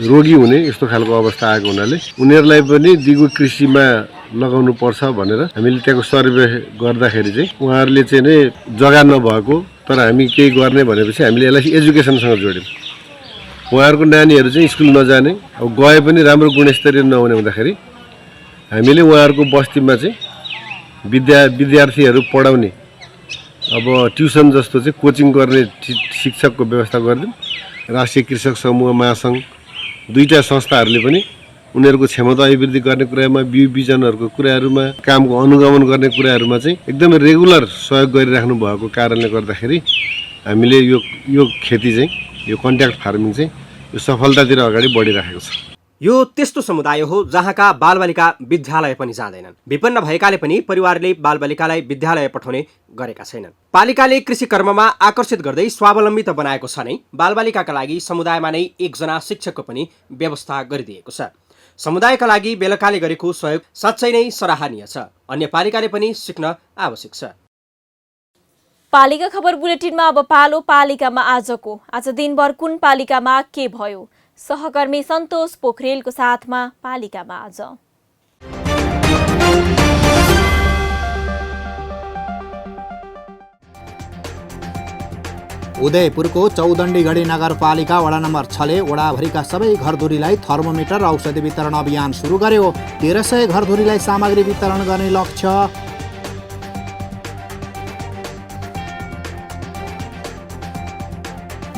Speaker 20: रोगी हुने यस्तो खालको अवस्था आएको हुनाले उनीहरूलाई पनि दिगो कृषिमा लगाउनु पर्छ भनेर हामीले त्यहाँको सर्वे गर्दाखेरि चाहिँ उहाँहरूले चाहिँ नै जग्गा नभएको तर हामी केही गर्ने भनेपछि हामीले यसलाई एजुकेसनसँग जोड्यौँ। उहाँहरूको नानीहरू चाहिँ स्कुल नजाने, अब गए पनि राम्रो गुणस्तरीय नहुने हुँदाखेरि हामीले उहाँहरूको बस्तीमा चाहिँ विद्यार्थीहरू पढाउने अब ट्युसन जस्तो चाहिँ कोचिङ गर्ने शिक्षकको व्यवस्था गरिदिउँ। राष्ट्रिय कृषक समूह महासङ्घ दुईटा संस्थाहरूले पनि उनीहरूको क्षमता अभिवृद्धि गर्ने कुरामा, बिउ बिजनहरूको कुराहरूमा, कामको अनुगमन गर्ने कुराहरूमा चाहिँ एकदमै रेगुलर सहयोग गरिराख्नु भएको कारणले गर्दाखेरि हामीले यो खेती चाहिँ, यो कन्ट्याक्ट फार्मिङ चाहिँ यो सफलतातिर अगाडि बढिरहेको छ।
Speaker 3: यो त्यस्तो समुदाय हो जहाँका बालबालिका विद्यालय पनि जाँदैनन्। विपन्न भएकाले पनि परिवारले बालबालिकालाई विद्यालय पठाउने गरेका छैनन्। पालिकाले कृषि कर्ममा आकर्षित गर्दै स्वावलम्बी त बनाएको छ नै, बालबालिकाका लागि समुदायमा नै एकजना शिक्षकको पनि व्यवस्था गरिदिएको छ। समुदायका लागि बेलकाले गरेको सहयोग साँच्चै नै सराहनीय छ। अन्य पालिकाले पनि सिक्न आवश्यक छ।
Speaker 1: पालिका खबर बुलेटिनमा अब पालो पालिकामा आजको। आज दिनभर कुन पालिकामा के भयो? सहकर्मी सन्तोष पोखरेलको साथमा पालिकामा आज।
Speaker 21: उदयपुरको चौदण्डीगढी नगरपालिका वडा नम्बर 6 ले वडाभरिका सबै घरधुरीलाई थर्मोमिटर र औषधि वितरण अभियान सुरु गर्यो। 1300 घरधुरीलाई सामग्री वितरण गर्ने लक्ष्य।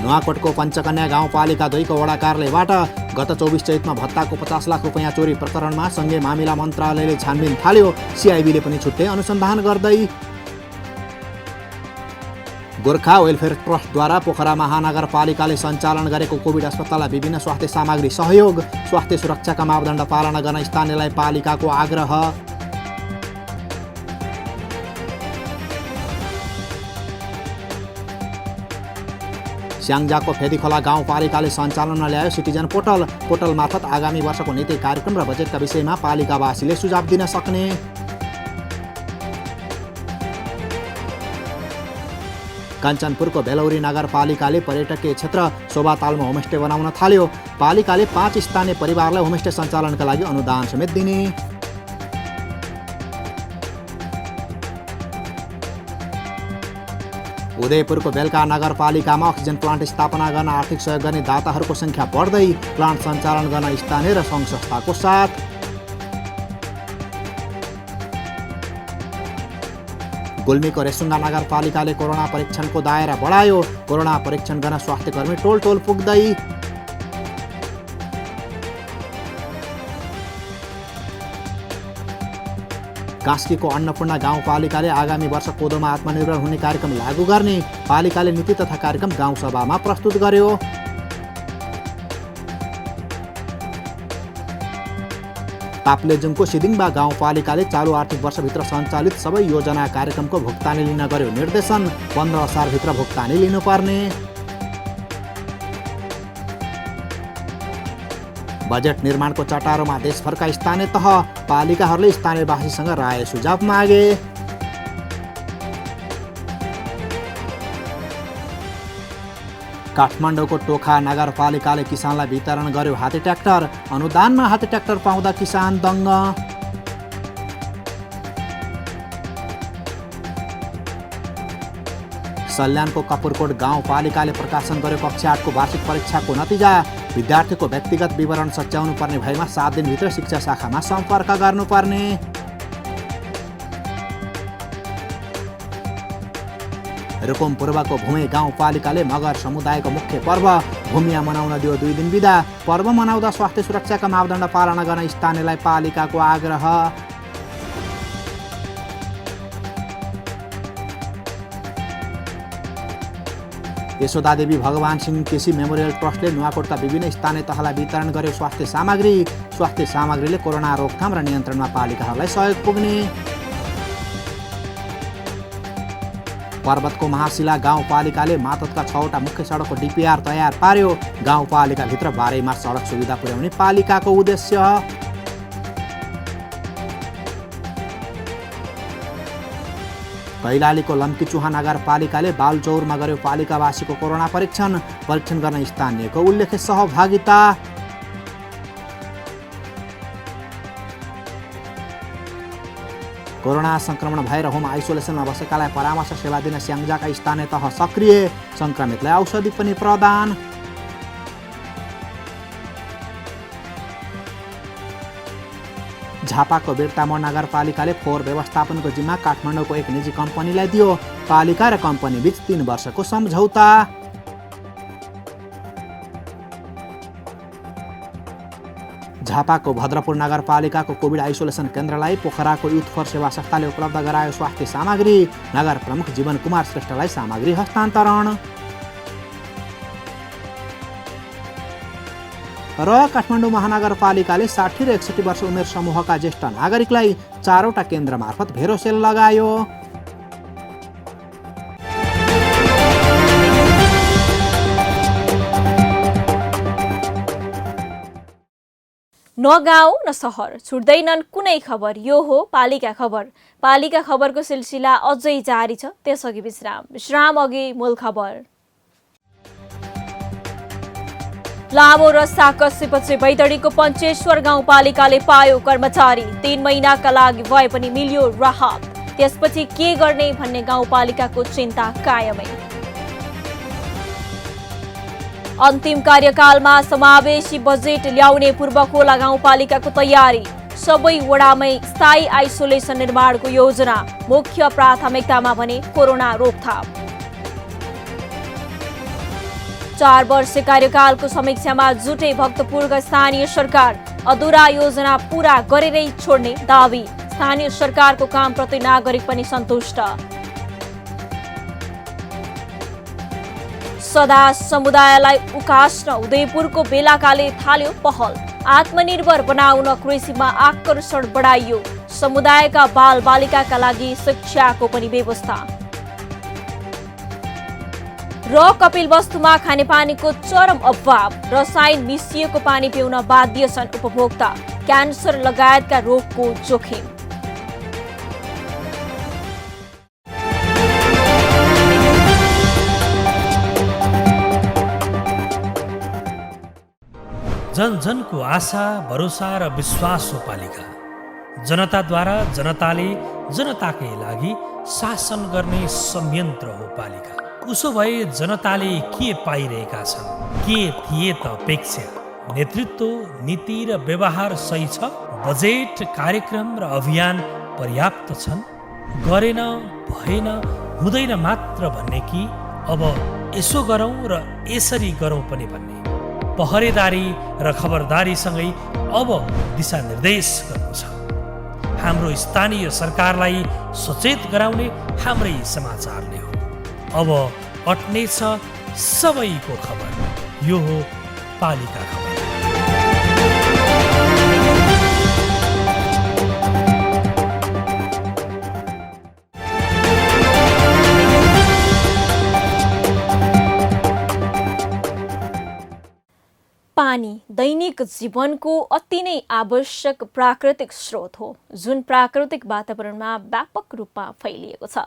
Speaker 21: नुवाकोटको पञ्चकन्या गाउँपालिका 2 को वडा कार्यालयबाट गत 24 चैतमा भत्ताको 50 लाख रुपैयाँ चोरी प्रकरणमा सँगै मामिला मन्त्रालयले छानबिन थाल्यो। सिआइबीले पनि छुट्टै अनुसन्धान गर्दै। गोर्खा वेलफेयर ट्रस्टद्वारा पोखरा महानगरपालिकाले सञ्चालन गरेको कोभिड अस्पताललाई विभिन्न स्वास्थ्य सामग्री सहयोग। स्वास्थ्य सुरक्षाका मापदण्ड पालना गर्न स्थानीयलाई पालिकाको आग्रह। स्याङ्जाको फेदीखोला गाउँपालिकाले सञ्चालनमा ल्यायो सिटिजन पोर्टल। पोर्टल मार्फत आगामी वर्षको नीति कार्यक्रम र बजेटका विषयमा पालिकावासीले सुझाव दिन सक्ने। कञ्चनपुरको बेलौरी नगरपालिकाले पर्यटकीय क्षेत्र शोभातालमा होमस्टे बनाउन थाल्यो। पालिकाले 5 स्थानीय परिवारलाई होमस्टे सञ्चालनका लागि अनुदान समेत दिने। उदयपुरको बेलका नगरपालिकामा अक्सिजन प्लान्ट स्थापना गर्न आर्थिक सहयोग गर्ने दाताहरूको संख्या बढ्दै। प्लान्ट सञ्चालन गर्न स्थानीय र सङ्घ संस्थाको साथ। गुल्मीको रेसुङ्गा नगरपालिकाले कोरोना परीक्षणको दायरा बढायो। कोरोना परीक्षण गर्न स्वास्थ्यकर्मी टोल पुग्दै। कास्कीको अन्नपूर्ण गाउँपालिकाले आगामी वर्ष कोदोमा आत्मनिर्भर हुने कार्यक्रम लागू गर्ने। पालिकाले नीति तथा कार्यक्रम गाउँसभामा प्रस्तुत गर्यो। ताप्लेजुङको सिदिङबा गाउँपालिकाले चालु आर्थिक वर्षभित्र सञ्चालित सबै योजना कार्यक्रमको भुक्तानी लिन गर्यो निर्देशन। 15 असारभित्र भुक्तानी लिनुपर्ने। बजेट निर्माणको चटारोमा देशभरका स्थानीय तह। पालिकाहरूले स्थानीयवासीसँग राय सुझाव मागे। काठमाडौँको टोखा नगरपालिकाले किसानलाई वितरण गर्यो हात्ती ट्र्याक्टर। अनुदानमा हात्ती ट्र्याक्टर पाउँदा किसान दङ्ग। सल्यानको कपुरकोट गाउँपालिकाले प्रकाशन गर्यो कक्षा 8 को वार्षिक परीक्षाको नतिजा। विद्यार्थीको व्यक्तिगत विवरण सच्याउनु पर्ने भएमा 7 दिनभित्र शिक्षा शाखामा सम्पर्क गर्नुपर्ने। रुकुम पूर्वको भूमि गाउँपालिकाले मगर समुदायको मुख्य पर्व भूमिया मनाउन दियो 2 दिन बिदा। पर्व मनाउँदा स्वास्थ्य सुरक्षाका मापदण्ड पालना गर्न स्थानीयलाई पालिकाको आग्रह। यशोदादेवी भगवान सिंह केसी मेमोरियल ट्रस्टले नुवाकोटका विभिन्न स्थानीय तहलाई वितरण गर्यो स्वास्थ्य सामग्री। स्वास्थ्य सामग्रीले कोरोना रोकथाम र नियन्त्रणमा पालिकाहरूलाई सहयोग पुग्ने। पर्वतको महाशिला गाउँपालिकाले मातहतका 6वटा मुख्य सडकको डिपिआर तयार पार्यो। गाउँपालिकाभित्र बारैमा सडक सुविधा पुर्याउने पालिकाको उद्देश्य। कैलालीको लम्कीचुहा नगरपालिकाले बालचौरमा गर्यो पालिकावासीको कोरोना परीक्षण गर्न स्थानीयको उल्लेख्य सहभागिता। कोरोना संक्रमण भएर होम आइसोलेसनमा बसेकालाई परामर्श सेवा दिन स्याङ्जाका स्थानीय तह सक्रिय। संक्रमितलाई औषधि पनि प्रदान। झापाको बिर्तामोड नगरपालिकाले फोहोर व्यवस्थापनको जिम्मा काठमाडौँको एक निजी कम्पनीलाई दियो। पालिका र कम्पनी बीच 3 वर्षको सम्झौता। झापाको भद्रपुर नगरपालिकाको कोभिड आइसोलेसन केन्द्रलाई पोखराको युथ फर सेवा संस्थाले उपलब्ध गरायो स्वास्थ्य सामग्री। नगर प्रमुख जीवन कुमार श्रेष्ठलाई सामग्री हस्तान्तरण। र काठमाडौँ महानगरपालिकाले 60 र 61 वर्ष उमेर समूहका ज्येष्ठ नागरिकलाई 4वटा केन्द्र मार्फत भेरोसेल लगायो।
Speaker 1: न गाउँ न सहर छुट्दैनन् कुनै खबर। यो हो पालिका खबर। पालिका खबरको सिलसिला अझै जारी छ। त्यसअघि विश्राम अघि मूल खबर। लामो रस्ता कसेपछि बैतडीको पञ्चेश्वर गाउँपालिकाले पायो कर्मचारी। 3 महिनाका लागि भए पनि मिल्यो राहत। त्यसपछि के गर्ने भन्ने गाउँपालिकाको चिन्ता कायमै। अन्तिम कार्यकालमा समावेशी बजेट ल्याउने पूर्वखोला गाउँपालिकाको तयारी। सबै वडामै स्थायी आइसोलेसन निर्माणको योजना। मुख्य प्राथमिकतामा भने कोरोना रोकथाम। 4 वर्ष कार्यकालको समीक्षामा जुटे भक्तपुरका स्थानीय सरकार। अधुरा योजना पूरा गरेरै छोड्ने दावी। स्थानीय सरकारको कामप्रति नागरिक पनि सन्तुष्ट। सदा समुदायलाई उकास्न उदयपुरको बेलाकाले थाल्यो पहल। आत्मनिर्भर बनाउन कृषिमा आकर्षण बढाइयो। समुदायका बालबालिकाका लागि शिक्षाको पनि व्यवस्था। र कपिलवस्तुमा खानेपानीको चरम अभाव। रसायन मिसिएको पानी पिउन बाध्य छन् उपभोक्ता। क्यान्सर लगायतका रोगको जोखिम।
Speaker 2: जन जनको आशा भरोसा र विश्वास हो पालिका। जनताद्वारा जनताले जनताकै लागि शासन गर्ने संयन्त्र हो पालिका। उसो भए जनताले के पाइरहेका छन्? के थिए त अपेक्षा? नेतृत्व, नीति र व्यवहार सही छ? बजेट, कार्यक्रम र अभियान पर्याप्त छन्? गरेन, भएन, हुँदैन मात्र भन्ने कि अब यसो गरौँ र यसरी गरौँ पनि भन्ने? पहरेदारी र खबरदारीसँगै अब दिशानिर्देश गर्नु छ। हाम्रो स्थानीय सरकारलाई सचेत गराउने हाम्रै समाचारले हो। अब अट्ने छ सबैको खबर। यो हो पालिका खबर।
Speaker 1: पानी दैनिक जीवनको अति नै आवश्यक प्राकृतिक स्रोत हो, जुन प्राकृतिक वातावरणमा व्यापक रूपमा फैलिएको छ।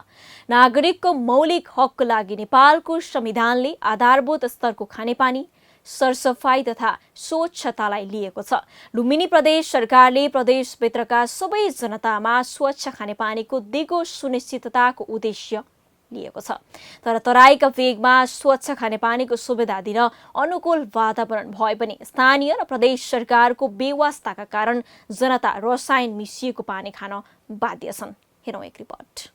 Speaker 1: नागरिकको मौलिक हकको लागि नेपालको संविधानले आधारभूत स्तरको खानेपानी, सरसफाई तथा स्वच्छतालाई लिएको छ। लुम्बिनी प्रदेश सरकारले प्रदेशभित्रका सबै जनतामा स्वच्छ खानेपानीको दिगो सुनिश्चितताको उद्देश्य लिएको छ। तर तराईका वेगमा स्वच्छ खानेपानीको सुविधा दिन अनुकूल वातावरण भए पनि स्थानीय र प्रदेश सरकारको बेवास्ताका कारण जनता रसायन मिसिएको पानी खान बाध्य छन्। हेरौँ एक रिपोर्ट।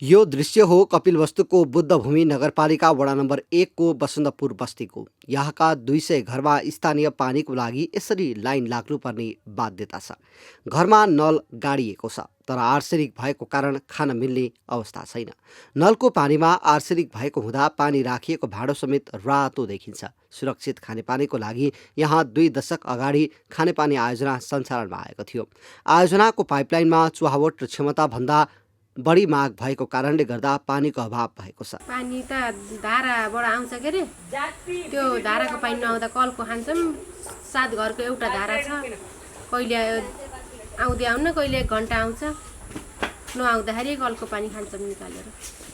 Speaker 9: यो दृश्य हो कपिलवस्तुको बुद्धभूमि नगरपालिका वडा नम्बर 1 को बसन्तपुर बस्तीको। यहाँका 200 घरमा स्थानीय पानीको लागि यसरी लाइन लाग्नुपर्ने बाध्यता छ। घरमा नल गाडिएको छ, तर आर्सेनिक भएको कारण खान मिल्ने अवस्था छैन। नलको पानीमा आर्सेनिक भएको हुँदा पानी राखिएको भाँडो समेत रातो देखिन्छ। सुरक्षित खानेपानीको लागि यहाँ 2 दशक अगाडि खानेपानी आयोजना सञ्चालनमा आएको थियो। आयोजनाको पाइपलाइनमा चुहावट र क्षमताभन्दा बढी माग भएको कारणले गर्दा पानीको अभाव भएको छ।
Speaker 18: पानी त धाराबाट आउँछ के रे, त्यो धाराको पानी नआउँदा कलको खान्छौँ। 7 घरको एउटा धारा छ, कहिले आउँदै आउन कहिले 1 घन्टा आउँछ, नआउँदाखेरि कलको पानी खान्छौँ निकालेर।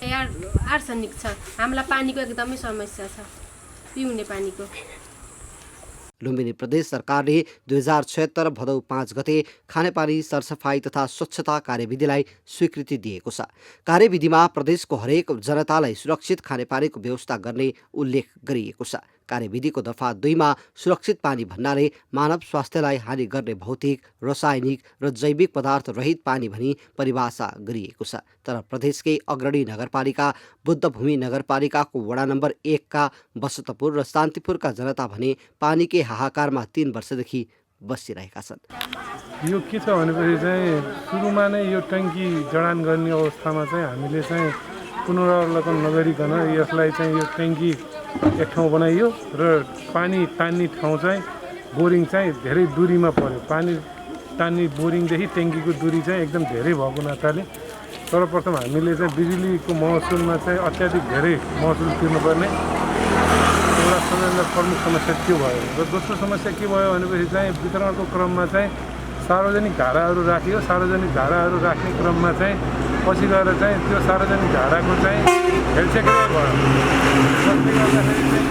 Speaker 18: यहाँ आर्सेनिक छ, हामीलाई पानीको एकदमै समस्या छ, पिउने पानीको।
Speaker 9: लुम्बिनी प्रदेश सरकारले 2076 भदौ 5 गते खानेपानी सरसफाई तथा स्वच्छता कार्यविधिलाई स्वीकृति दिएको छ। कार्यविधिमा प्रदेशको हरेक जनतालाई सुरक्षित खानेपानीको व्यवस्था गर्ने उल्लेख गरिएको छ। कार्यविधिको दफा 2 मा सुरक्षित पानी भन्नाले मानव स्वास्थ्यलाई हानि गर्ने भौतिक, रासायनिक र जैविक पदार्थ रहित पानी भनी परिभाषा गरिएको छ। तर प्रदेशकै अग्रणी नगरपालिका बुद्धभूमि नगरपालिकाको वडा नम्बर 1 का बसन्तपुर र शान्तिपुरका जनता भने पानीकै हाहाकारमा 3 वर्षदेखि बसिरहेका छन्।
Speaker 4: यो के छ भनेपछि चाहिँ सुरुमा नै यो ट्याङ्की जडान गर्ने अवस्थामा चाहिँ हामीले चाहिँ पुनरावलोकन नगरिकन यसलाई चाहिँ यो ट्याङ्की एक ठाउँ बनाइयो र पानी तान्ने ठाउँ चाहिँ बोरिङ चाहिँ धेरै दूरीमा पर्यो। पानी तान्ने बोरिङदेखि ट्याङ्कीको दूरी चाहिँ एकदम धेरै भएको हुनाले सर्वप्रथम हामीले चाहिँ बिजुलीको महसुलमा चाहिँ अत्याधिक धेरै महसुल तिर्नुपर्ने एउटा सबैभन्दा प्रमुख समस्या त्यो भयो। र दोस्रो समस्या के भयो भनेपछि चाहिँ वितरणको क्रममा चाहिँ सार्वजनिक धाराहरू राखियो। सार्वजनिक धाराहरू राख्ने क्रममा चाहिँ पछि गएर चाहिँ त्यो सार्वजनिक धाराको चाहिँ हेलचेक्राइ भयो। जसले गर्दाखेरि चाहिँ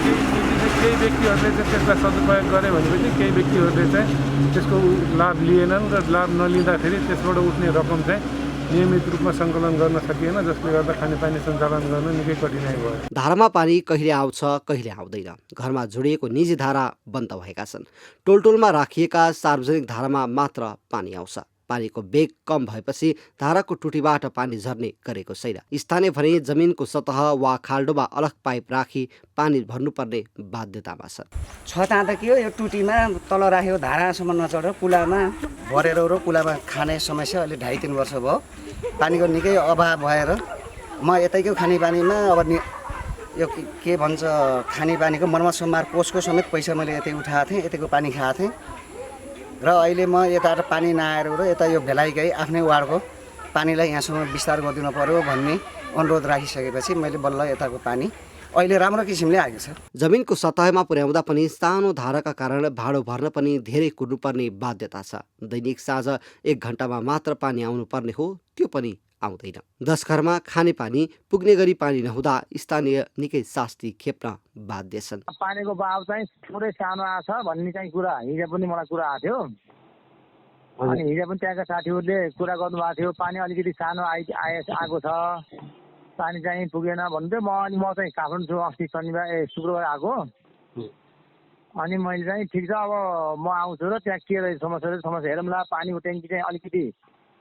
Speaker 4: केही व्यक्तिहरूले चाहिँ त्यसलाई सदुपयोग गरे भनेपछि केही व्यक्तिहरूले चाहिँ त्यसको लाभ लिएनन् र लाभ नलिँदाखेरि त्यसबाट उठ्ने रकम चाहिँ नियमित रूपमा सङ्कलन गर्न सकिएन, जसले गर्दा खानेपानी सञ्चालन गर्न निकै कठिनाइ भयो।
Speaker 9: धारामा पानी कहिले आउँछ कहिले आउँदैन। घरमा जोडिएको निजी धारा बन्द भएका छन्। टोलटोलमा राखिएका सार्वजनिक धारामा मात्र पानी आउँछ। पानीको वेग कम भएपछि धाराको टुटीबाट पानी झर्ने गरेको छैन। स्थानीय भने जमिनको सतह वा खाल्डोमा अलग पाइप राखी पानी भर्नुपर्ने बाध्यतामा छ।
Speaker 22: ताँदकियो यो टुटीमा तल राखेको धारासम्म नचढेर कुलामा भरेर र कुलामा खाने समस्या अहिले 2.5-3 वर्ष भयो। पानीको निकै अभाव भएर म यतैको खानेपानीमा अब यो के भन्छ खानेपानीको मर्मत सम्हार कोषको समेत पैसा मैले यतै उठाएको थिएँ, यतैको पानी खाएको थिएँ। र अहिले म यता पानी नआएर र यता यो भेलाइकै आफ्नै वार्डको पानीलाई यहाँसम्म विस्तार गरिदिनु पर्यो भन्ने अनुरोध राखिसकेपछि मैले बल्ल यताको पानी अहिले राम्रो किसिमले आएको छ।
Speaker 9: जमिनको सतहमा पुर्याउँदा पनि सानो धाराका कारण भाँडो भर्न पनि धेरै कुर्नुपर्ने बाध्यता छ। दैनिक साँझ 1 घन्टामा मात्र पानी आउनुपर्ने हो, त्यो पनि आउँदैन। 10 घरमा खाने पानी पुग्ने गरी पानी नहुँदा स्थानीय निकै शास्ति खेप्न बाध्य छन्।
Speaker 23: पानीको बहाव चाहिँ थोरै सानो आछ भन्ने चाहिँ कुरा हिजो पनि मलाई कुरा आएको थियो। अनि हिजो पनि त्यहाँका साथीहरूले कुरा गर्नुभएको थियो, पानी अलिकति सानो आएको छ, पानी चाहिँ पुगेन भन्दै। अनि म चाहिँ काठमाडौँ छु, अस्ति शुक्रबार आएको। अनि मैले चाहिँ ठिक छ अब म आउँछु र त्यहाँ के रहेछ समस्या हेरौँला। पानीको ट्याङ्की चाहिँ अलिकति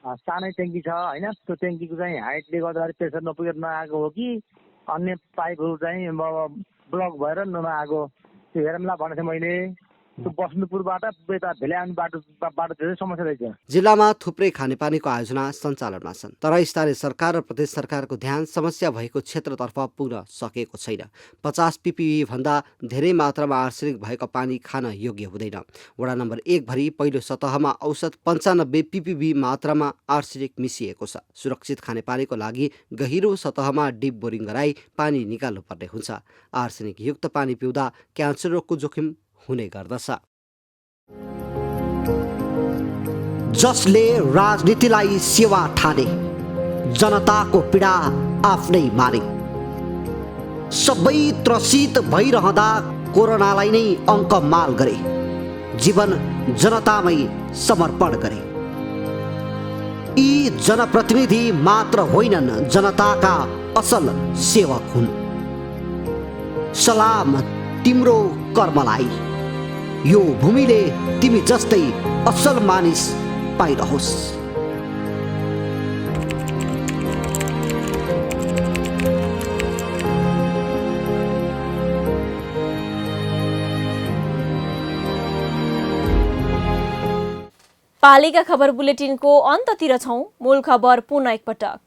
Speaker 23: सानै ट्याङ्की छ होइन, त्यो ट्याङ्कीको चाहिँ हाइटले गर्दाखेरि प्रेसर नपुगेर नआएको हो कि अन्य पाइपहरू चाहिँ ब्लक भएर नआएको, त्यो हेरौँला भनेको थिएँ मैले। त्यो बसन्तपुरबाट यता भेलाउने बाटो धेरै समस्या रहेछ।
Speaker 9: जिल्लामा थुप्रै खानेपानीको आयोजना सञ्चालनमा छन्, तर स्थानीय सरकार र प्रदेश सरकारको ध्यान समस्या भएको क्षेत्रतर्फ पुग्न सकेको छैन। 50 PPB भन्दा धेरै मात्रामा आर्सेनिक भएको पानी खान योग्य हुँदैन। वडा नम्बर 1 भरि पहिलो सतहमा औसत 95 PPB मात्रामा आर्सेनिक मिसिएको छ। सुरक्षित खानेपानीको लागि गहिरो सतहमा डिप बोरिङ गराई पानी निकाल्नुपर्ने हुन्छ। आर्सेनिक युक्त पानी पिउँदा क्यान्सर रोगको जोखिम हुने गर्दछ। जसले राजनीतिलाई सेवा ठाने, जनताको पीडा आफ्नै माने, सबै त्रसित भइरहँदा कोरोनालाई नै अङ्क माल गरे, जीवन जनतामै समर्पण गरे। यी जनप्रतिनिधि मात्र होइनन्, जनताका असल सेवक हुन्। सलाम तिम्रो कर्मलाई, यो भूमिले तिमी जस्तै असल मानिस पाइरहोस्।
Speaker 1: पालिका खबर बुलेटिनको अन्ततिर छौं। मूल खबर पुनः एकपटक।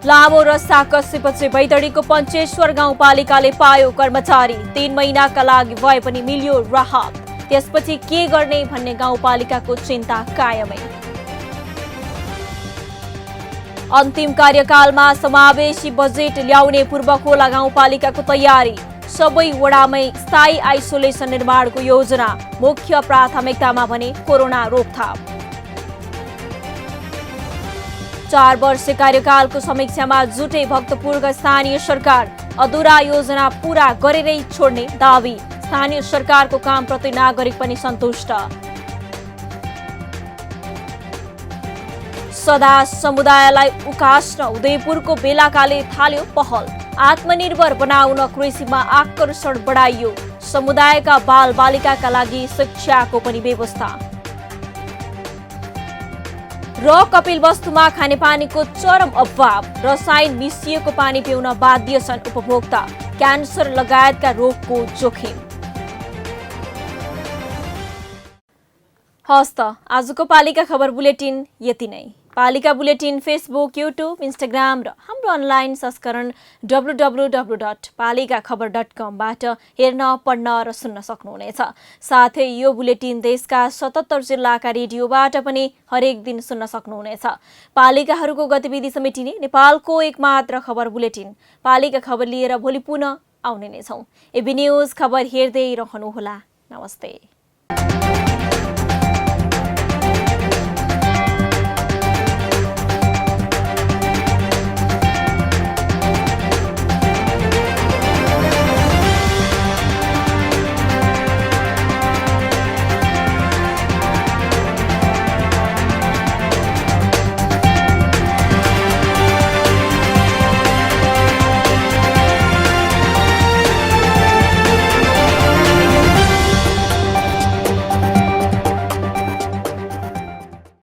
Speaker 1: लामो र साकसेपछि बैतडीको पञ्चेश्वर गाउँपालिकाले पायो कर्मचारी। 3 महिनाका लागि भए पनि मिल्यो राहत। त्यसपछि के गर्ने भन्ने गाउँपालिकाको चिन्ता कायमै। अन्तिम कार्यकालमा समावेशी बजेट ल्याउने पूर्वखोला गाउँपालिकाको तयारी। सबै वडामै स्थायी आइसोलेसन निर्माणको योजना। मुख्य प्राथमिकतामा भने कोरोना रोकथाम। 4 वर्ष कार्यकालको समीक्षामा जुटे भक्तपुरका स्थानीय सरकार। अधुरा योजना पूरा गरेरै छोड्ने दावी। स्थानीय सरकारको कामप्रति नागरिक पनि सन्तुष्ट। सदा समुदायलाई उकास्न उदयपुरको बेलाकाले थाल्यो पहल। आत्मनिर्भर बनाउन कृषिमा आकर्षण बढाइयो। समुदायका बालबालिकाका लागि शिक्षाको पनि व्यवस्था। र कपिलवस्तुमा खानेपानीको चरम अभाव। रसायन मिसिएको पानी पिउन बाध्य छन् उपभोक्ता। क्यान्सर लगायतका रोगको जोखिम। हस्त आजको पालिका खबर बुलेटिन यति नै। पालिका बुलेटिन फेसबुक, युट्युब, इन्स्टाग्राम र हाम्रो अनलाइन संस्करण www.palikakhbar.com बाट हेर्न, पढ्न र सुन्न सक्नुहुनेछ। साथै यो बुलेटिन देशका 77 जिल्लाका रेडियोबाट पनि हरेक दिन सुन्न सक्नुहुनेछ। पालिकाहरूको गतिविधि समेटिने नेपालको एकमात्र खबर बुलेटिन पालिका खबर लिएर भोलि पुनः आउने नै छौं। एबी न्यूज खबर हेर्दै रहनुहोला। नमस्ते।